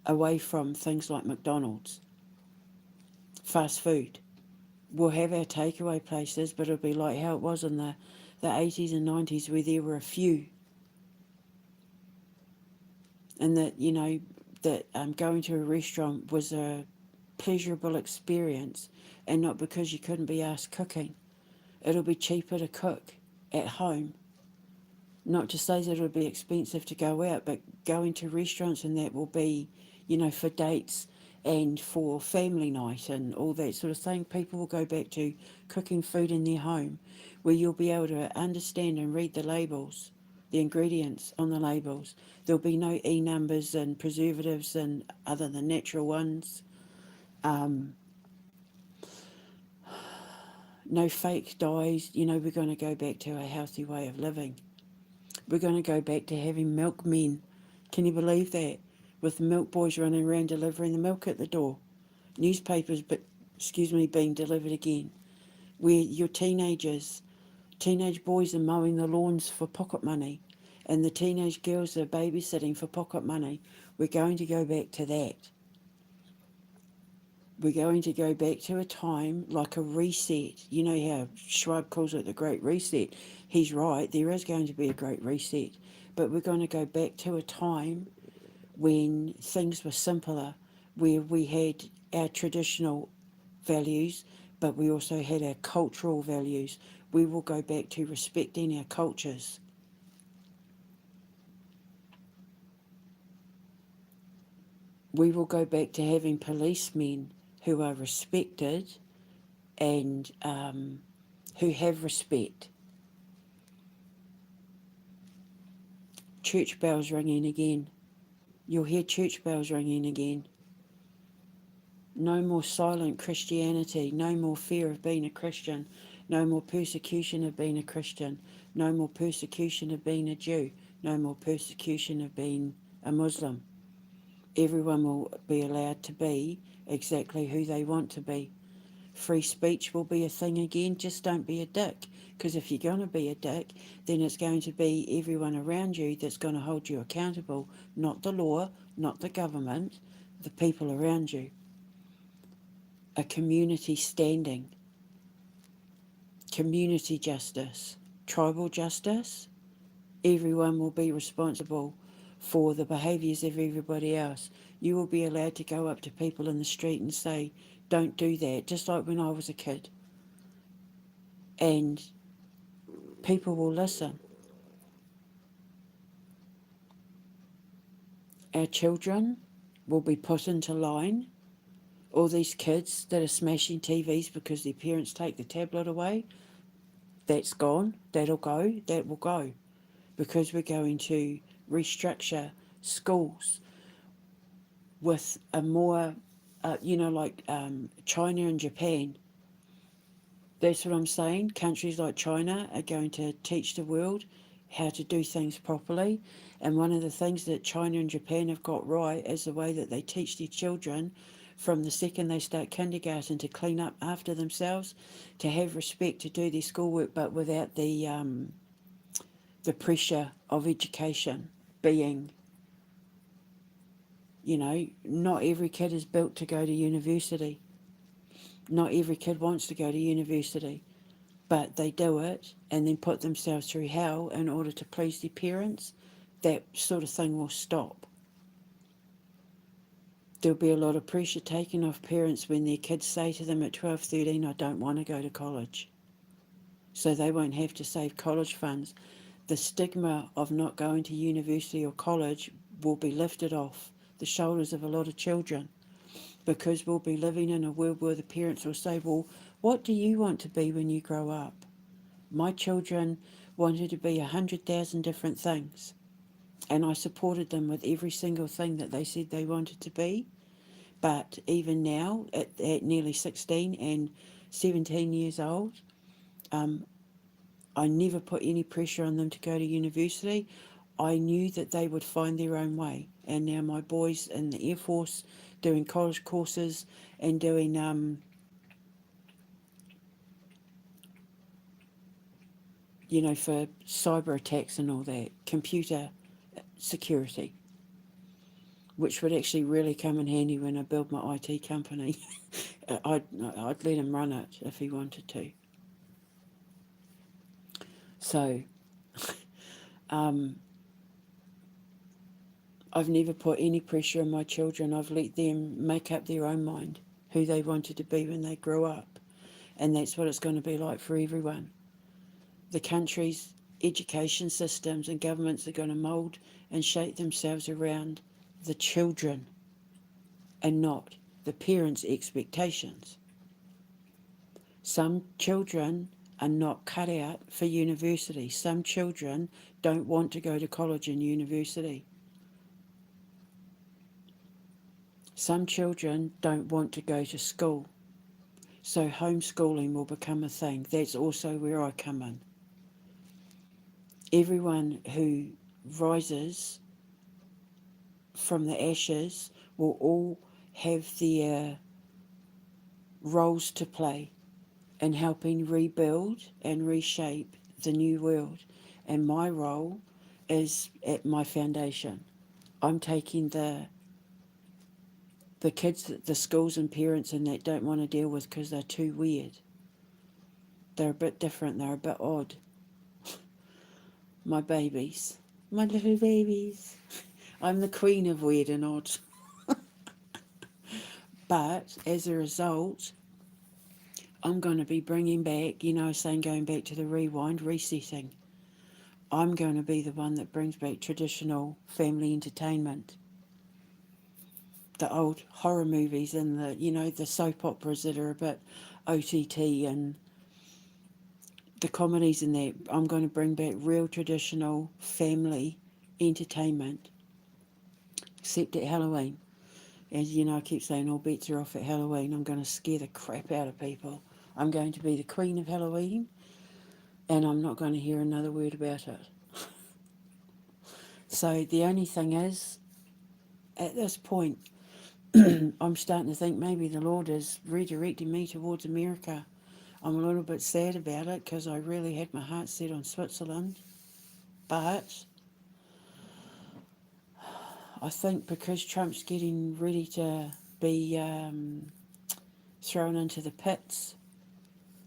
[SPEAKER 1] away from things like McDonald's, fast food. We'll have our takeaway places, but it'll be like how it was in the 80s and 90s where there were a few, and that, that going to a restaurant was a pleasurable experience and not because you couldn't be asked cooking. It'll be cheaper to cook at home. Not to say that it'll be expensive to go out, but going to restaurants and that will be, for dates and for family night and all that sort of thing. People will go back to cooking food in their home where you'll be able to understand and read the labels, the ingredients on the labels. There'll be no E numbers and preservatives and other than natural ones. Um, no fake dyes. We're going to go back to a healthy way of living. We're going to go back to having milkmen. Can you believe that? With milk boys running around delivering the milk at the door. Newspapers, being delivered again. Where your teenage boys are mowing the lawns for pocket money, and the teenage girls are babysitting for pocket money. We're going to go back to that. We're going to go back to a time like a reset. You know how Schwab calls it the Great Reset. He's right, there is going to be a Great Reset. But we're going to go back to a time when things were simpler, where we had our traditional values, but we also had our cultural values. We will go back to respecting our cultures. We will go back to having policemen who are respected and who have respect. Church bells ringing again. You'll hear church bells ringing again. No more silent Christianity. No more fear of being a Christian. No more persecution of being a Christian. No more persecution of being a Jew. No more persecution of being a Muslim. Everyone will be allowed to be exactly who they want to be. Free speech will be a thing again. Just don't be a dick. Because if you're going to be a dick, then it's going to be everyone around you that's going to hold you accountable. Not the law, not the government, the people around you. A community standing. Community justice. Tribal justice. Everyone will be responsible for the behaviours of everybody else. You will be allowed to go up to people in the street and say, don't do that, just like when I was a kid. And people will listen. Our children will be put into line. All these kids that are smashing TVs because their parents take the tablet away, that's gone, that'll go, that will go. Because we're going to restructure schools with a more, like China and Japan. That's what I'm saying. Countries like China are going to teach the world how to do things properly. And one of the things that China and Japan have got right is the way that they teach their children from the second they start kindergarten to clean up after themselves, to have respect, to do their schoolwork, but without the pressure of education being, not every kid is built to go to university. Not every kid wants to go to university, but they do it and then put themselves through hell in order to please their parents. That sort of thing will stop. There'll be a lot of pressure taken off parents when their kids say to them at 12, 13, I don't want to go to college. So they won't have to save college funds. The stigma of not going to university or college will be lifted off the shoulders of a lot of children, because we'll be living in a world where the parents will say, well, what do you want to be when you grow up? My children wanted to be 100,000 different things, and I supported them with every single thing that they said they wanted to be. But even now, at nearly 16 and 17 years old, I never put any pressure on them to go to university. I knew that they would find their own way. And now my boys in the Air Force doing college courses and doing for cyber attacks and all that, computer security, which would actually really come in handy when I build my IT company. I'd let him run it if he wanted to. So, I've never put any pressure on my children. I've let them make up their own mind who they wanted to be when they grew up. And that's what it's going to be like for everyone. The country's education systems and governments are going to mould and shape themselves around the children and not the parents' expectations. Some children are not cut out for university. Some children don't want to go to college and university. Some children don't want to go to school. So homeschooling will become a thing. That's also where I come in. Everyone who rises from the ashes will all have their roles to play in helping rebuild and reshape the new world. And my role is at my foundation. I'm taking the kids that the schools and parents and that don't want to deal with because they're too weird. They're a bit different, they're a bit odd. My babies. My little babies. I'm the queen of weird and odd. But as a result, I'm going to be bringing back, saying going back to the rewind, resetting. I'm going to be the one that brings back traditional family entertainment. The old horror movies and the soap operas that are a bit OTT and the comedies and that. I'm going to bring back real traditional family entertainment, except at Halloween. As you know, I keep saying all bets are off at Halloween. I'm going to scare the crap out of people. I'm going to be the queen of Halloween, and I'm not going to hear another word about it. So the only thing is, at this point, I'm starting to think maybe the Lord is redirecting me towards America. I'm a little bit sad about it because I really had my heart set on Switzerland. But I think because Trump's getting ready to be thrown into the pits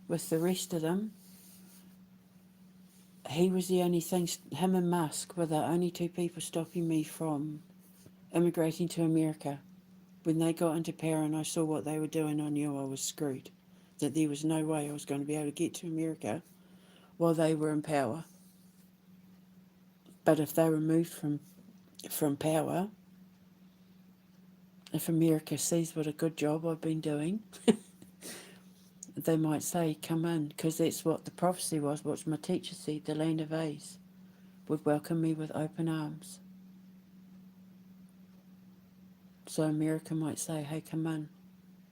[SPEAKER 1] with the rest of them, he was the only thing, him and Musk were the only two people stopping me from immigrating to America. When they got into power and I saw what they were doing, I knew I was screwed. That there was no way I was going to be able to get to America while they were in power. But if they were removed from power, if America sees what a good job I've been doing, they might say, come in, because that's what the prophecy was, what my teacher said, the land of A's would welcome me with open arms. So America might say, hey, come in,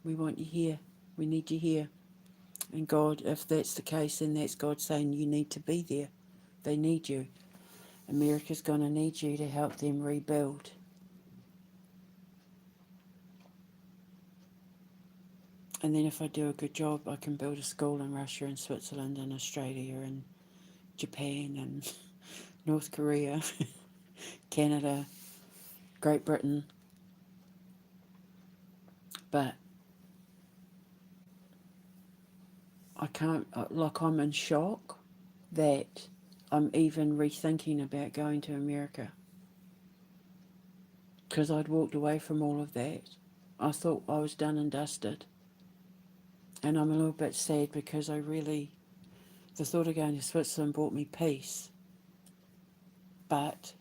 [SPEAKER 1] we want you here, we need you here. And God, if that's the case, then that's God saying you need to be there. They need you. America's going to need you to help them rebuild. And then if I do a good job, I can build a school in Russia and Switzerland and Australia and Japan and North Korea, Canada, Great Britain. But I can't, I'm in shock that I'm even rethinking about going to America. Because I'd walked away from all of that. I thought I was done and dusted. And I'm a little bit sad because the thought of going to Switzerland brought me peace. But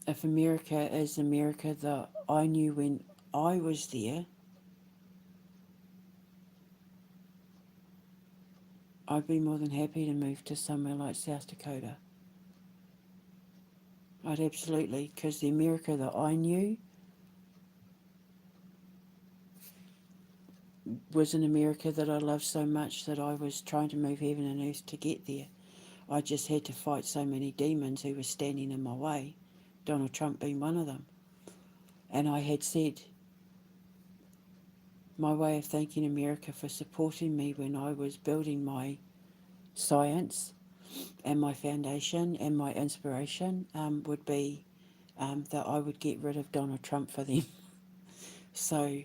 [SPEAKER 1] if America is America that I knew when I was there, I'd be more than happy to move to somewhere like South Dakota. I'd absolutely, because the America that I knew was an America that I loved so much that I was trying to move heaven and earth to get there. I just had to fight so many demons who were standing in my way, Donald Trump being one of them. And I had said my way of thanking America for supporting me when I was building my science and my foundation and my inspiration would be that I would get rid of Donald Trump for them. So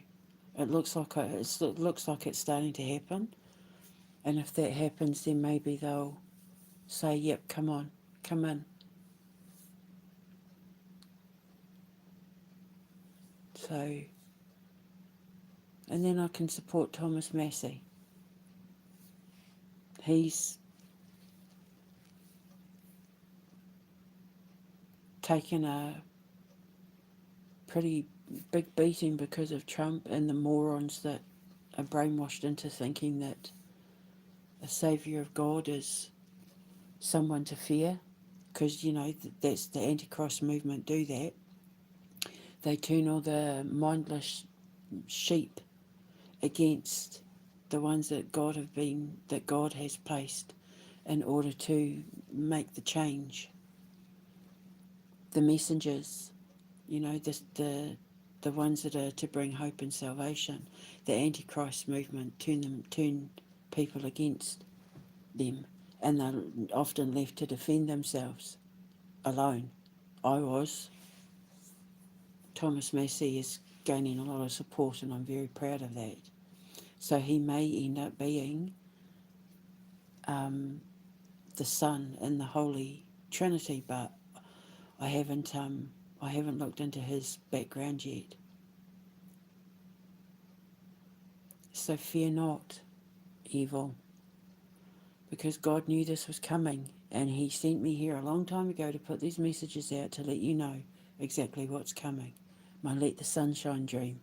[SPEAKER 1] it looks like it's starting to happen, and if that happens, then maybe they'll say, "Yep, come on, come in." So, and then I can support Thomas Massey. He's taken a pretty big beating because of Trump and the morons that are brainwashed into thinking that a saviour of God is someone to fear, because that's the Antichrist movement do that. They turn all the mindless sheep against the ones that God has placed in order to make the change. The messengers, the ones that are to bring hope and salvation. The Antichrist movement turn people against them, and they're often left to defend themselves alone. I was. Thomas Massey is gaining a lot of support, and I'm very proud of that. So he may end up being the Son in the Holy Trinity, but I haven't looked into his background yet. So fear not, evil, because God knew this was coming, and He sent me here a long time ago to put these messages out to let you know exactly what's coming. My Let the Sunshine dream.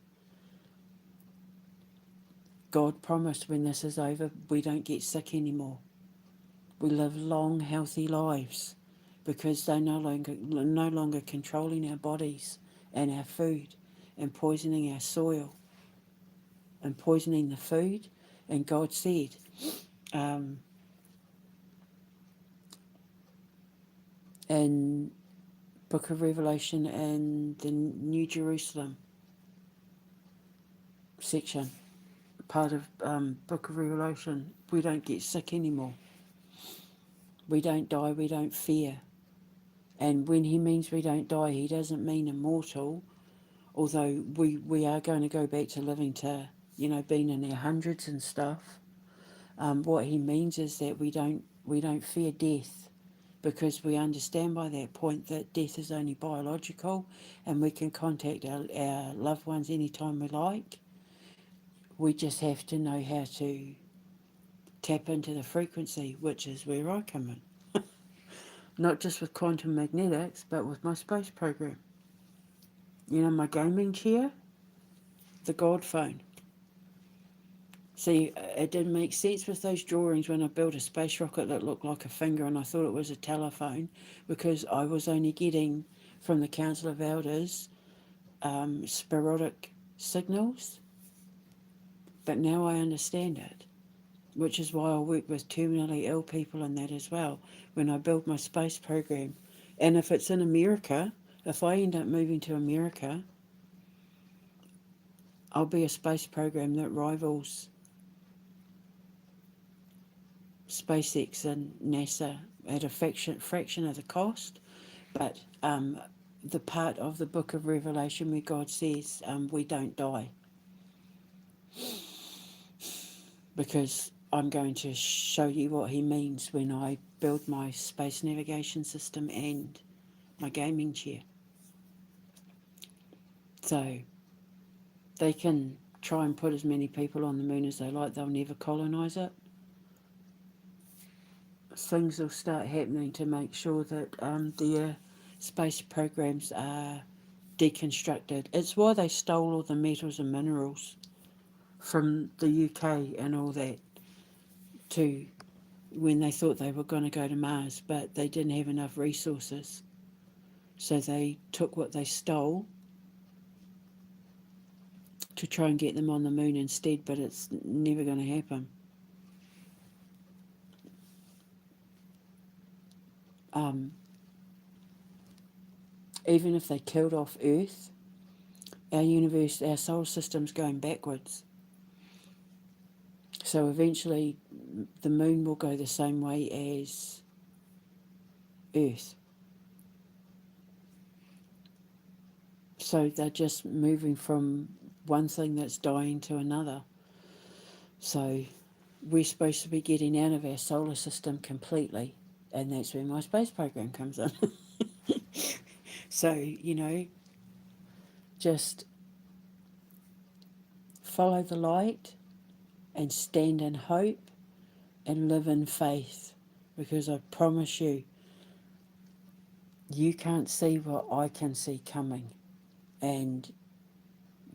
[SPEAKER 1] God promised when this is over, we don't get sick anymore. We live long, healthy lives because they're no longer controlling our bodies and our food and poisoning our soil and poisoning the food. And God said, in Book of Revelation and the New Jerusalem section, part of Book of Revelation, we don't get sick anymore. We don't die, we don't fear. And when he means we don't die, he doesn't mean immortal, although we are going to go back to living to, being in our hundreds and stuff. What he means is that we don't fear death, because we understand by that point that death is only biological and we can contact our loved ones anytime we like. We just have to know how to tap into the frequency, which is where I come in. Not just with quantum magnetics, but with my space program. My gaming chair, the God phone. See, it didn't make sense with those drawings when I built a space rocket that looked like a finger and I thought it was a telephone, because I was only getting from the Council of Elders sporadic signals. But now I understand it, which is why I work with terminally ill people in that as well when I build my space program. And if it's in America, if I end up moving to America, I'll be a space program that rivals SpaceX and NASA at a fraction of the cost. But the part of the Book of Revelation where God says we don't die, because I'm going to show you what he means when I build my space navigation system and my gaming chair. So they can try and put as many people on the moon as they like, they'll never colonise it. Things will start happening to make sure that their space programs are deconstructed. It's why they stole all the metals and minerals from the UK and all that, to when they thought they were going to go to Mars, but they didn't have enough resources. So they took what they stole to try and get them on the moon instead, but it's never going to happen. Even if they killed off Earth, our universe, our solar system's going backwards. So eventually the moon will go the same way as Earth. So they're just moving from one thing that's dying to another. So we're supposed to be getting out of our solar system completely, and that's where my space program comes in. So, just follow the light and stand in hope and live in faith, because I promise you, you can't see what I can see coming. And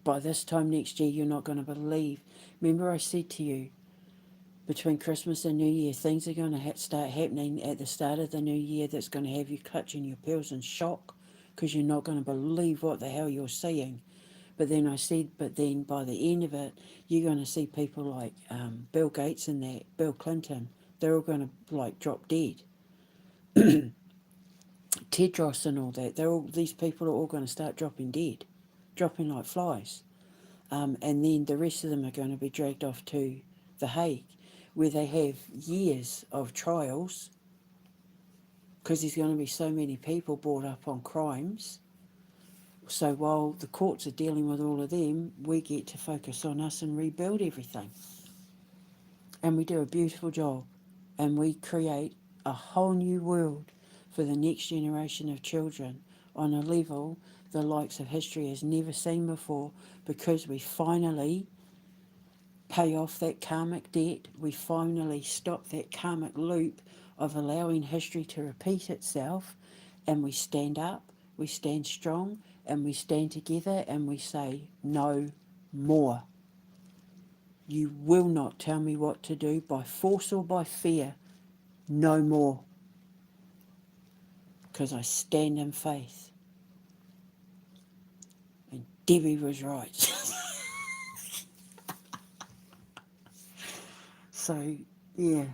[SPEAKER 1] by this time next year, you're not going to believe. Remember, I said to you, between Christmas and New Year, things are going to start happening at the start of the new year that's going to have you clutching your pearls in shock, because you're not going to believe what the hell you're seeing. But then I said, but then by the end of it, you're going to see people like Bill Gates and that, Bill Clinton, they're all going to like drop dead. Tedros and all that, these people are all going to start dropping dead, dropping like flies. And then the rest of them are going to be dragged off to The Hague, where they have years of trials, because there's going to be so many people brought up on crimes. So while the courts are dealing with all of them, we get to focus on us and rebuild everything. And we do a beautiful job. And we create a whole new world for the next generation of children on a level the likes of history has never seen before, because we finally pay off that karmic debt. We finally stop that karmic loop of allowing history to repeat itself, and we stand up, we stand strong, and we stand together and we say, no more. You will not tell me what to do by force or by fear. No more. Because I stand in faith. And Debbie was right. So, yeah.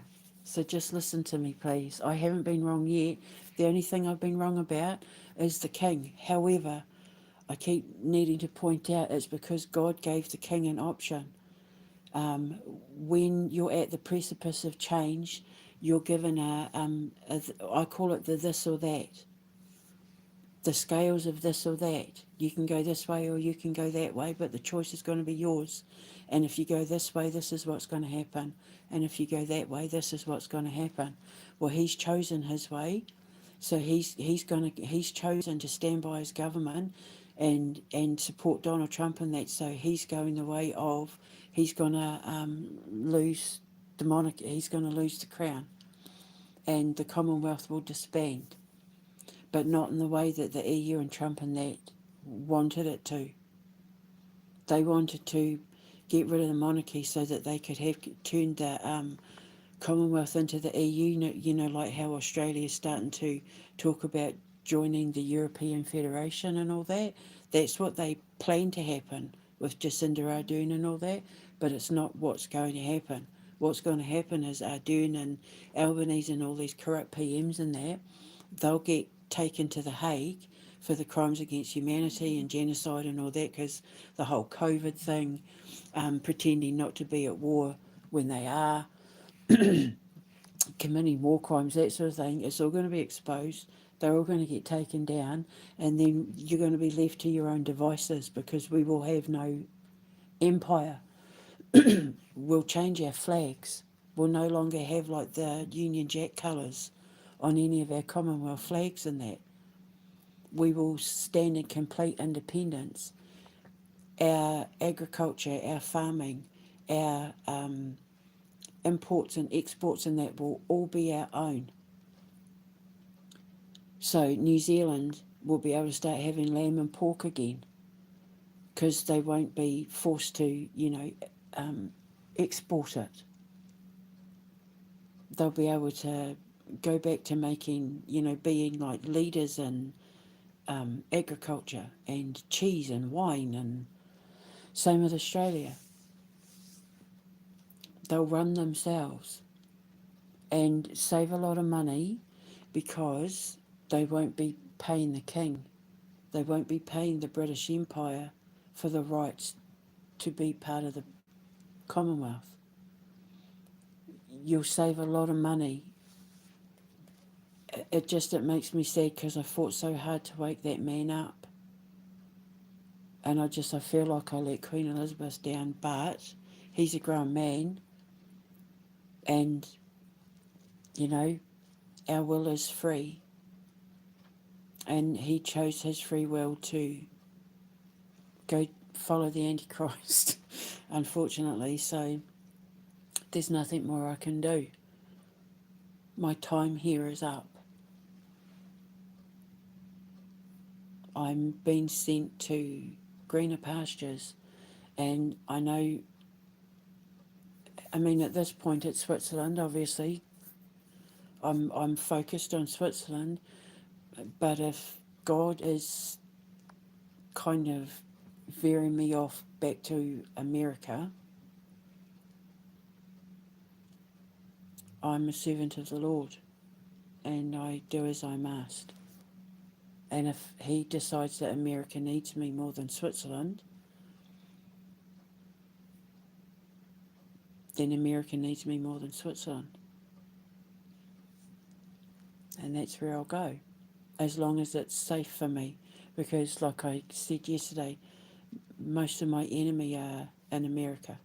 [SPEAKER 1] So just listen to me, please. I haven't been wrong yet. The only thing I've been wrong about is the king. However, I keep needing to point out it's because God gave the king an option. When you're at the precipice of change, you're given I call it the this or that, the scales of this or that. You can go this way or you can go that way, but the choice is going to be yours. And if you go this way, this is what's going to happen. And if you go that way, this is what's going to happen. Well, he's chosen his way, so he's chosen to stand by his government and support Donald Trump and that. So he's going the way of he's going to lose the monarchy. He's going to lose the crown, and the Commonwealth will disband, but not in the way that the EU and Trump and that wanted it to. They wanted to get rid of the monarchy so that they could have turned the Commonwealth into the EU. Like how Australia is starting to talk about joining the European Federation and all that. That's what they plan to happen with Jacinda Ardern and all that, but it's not what's going to happen. What's going to happen is Ardern and Albanese and all these corrupt PMs and that, they'll get taken to The Hague for the crimes against humanity and genocide and all that, because the whole COVID thing, pretending not to be at war when they are, committing war crimes, that sort of thing, it's all going to be exposed. They're all going to get taken down, and then you're going to be left to your own devices, because we will have no empire. We'll change our flags. We'll no longer have like the Union Jack colours on any of our Commonwealth flags and that. We will stand in complete independence. Our agriculture, our farming, our imports and exports and that will all be our own. So New Zealand will be able to start having lamb and pork again, because they won't be forced to, export it. They'll be able to go back to making, being like leaders in agriculture and cheese and wine, and same with Australia. They'll run themselves and save a lot of money, because they won't be paying the king. They won't be paying the British Empire for the rights to be part of the Commonwealth. you'll save a lot of money. It makes me sad because I fought so hard to wake that man up. And I feel like I let Queen Elizabeth down, but he's a grown man, and, you know, our will is free, and he chose his free will to go follow the Antichrist, unfortunately, so there's nothing more I can do. My time here is up. I'm being sent to greener pastures, and I know, I mean, at this point it's Switzerland, obviously. I'm focused on Switzerland, but if God is kind of veering me off back to America, I'm a servant of the Lord, and I do as I must. And if he decides that America needs me more than Switzerland, then America needs me more than Switzerland. And that's where I'll go, as long as it's safe for me. Because, like I said yesterday, most of my enemy are in America.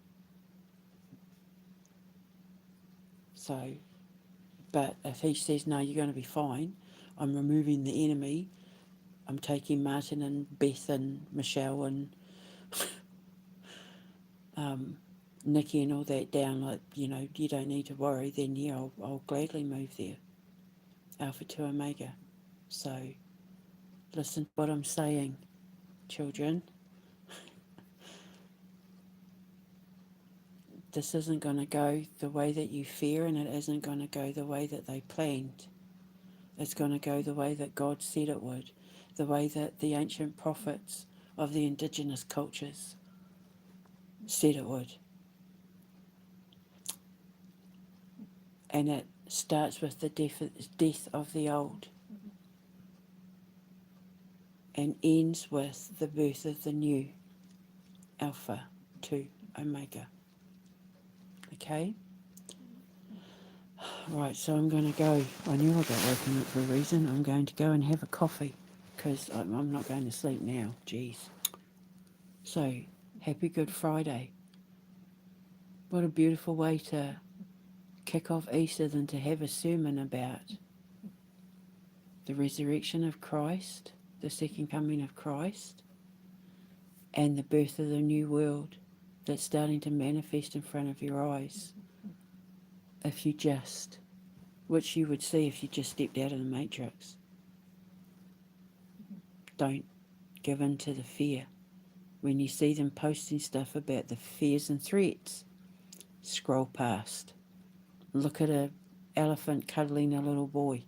[SPEAKER 1] So, but if he says, no, you're going to be fine, I'm removing the enemy. I'm taking Martin and Beth and Michelle and Nikki and all that down, like, you know, you don't need to worry, then yeah, I'll gladly move there. Alpha to Omega. So, listen to what I'm saying, children. This isn't going to go the way that you fear, and it isn't going to go the way that they planned. It's going to go the way that God said it would, the way that the ancient prophets of the indigenous cultures said it would. And it starts with the death of the old and ends with the birth of the new, Alpha to Omega. Okay? Right, so I'm going to go. I knew I got woken up for a reason. I'm going to go and have a coffee because I'm not going to sleep now. Jeez. So, happy Good Friday. What a beautiful way to kick off Easter than to have a sermon about the resurrection of Christ, the second coming of Christ, and the birth of the new world that's starting to manifest in front of your eyes. If you just, which you would see if you just stepped out of the matrix. Don't give in to the fear. When you see them posting stuff about the fears and threats, scroll past. Look at an elephant cuddling a little boy.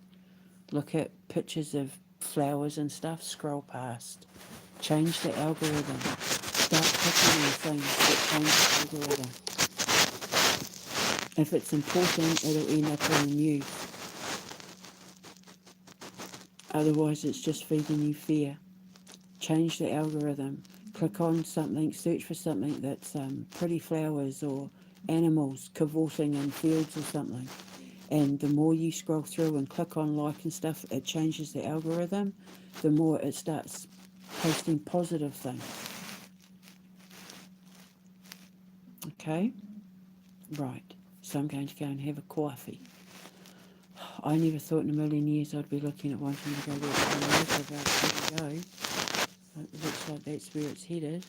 [SPEAKER 1] Look at pictures of flowers and stuff, scroll past. Change the algorithm. Start clicking on things that change the algorithm. If it's important, it'll end up on the news. Otherwise, it's just feeding you fear. Change the algorithm. Click on something, search for something that's pretty flowers or animals cavorting in fields or something. And the more you scroll through and click on like and stuff, it changes the algorithm. The more it starts posting positive things. Okay? Right. So I'm going to go and have a coffee. I never thought in a million years I'd be looking at wanting to go back to America, but there we go. It looks like that's where it's headed.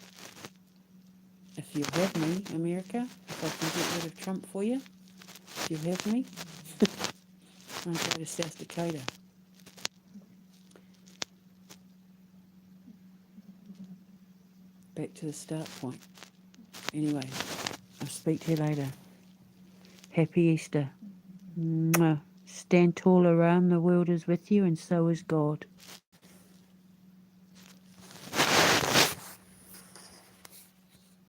[SPEAKER 1] If you have me, America, if I can get rid of Trump for you, if you have me, I'll go to South Dakota. Back to the start point. Anyway, I'll speak to you later. Happy Easter. Mwah. Stand tall around, the world is with you, and so is God.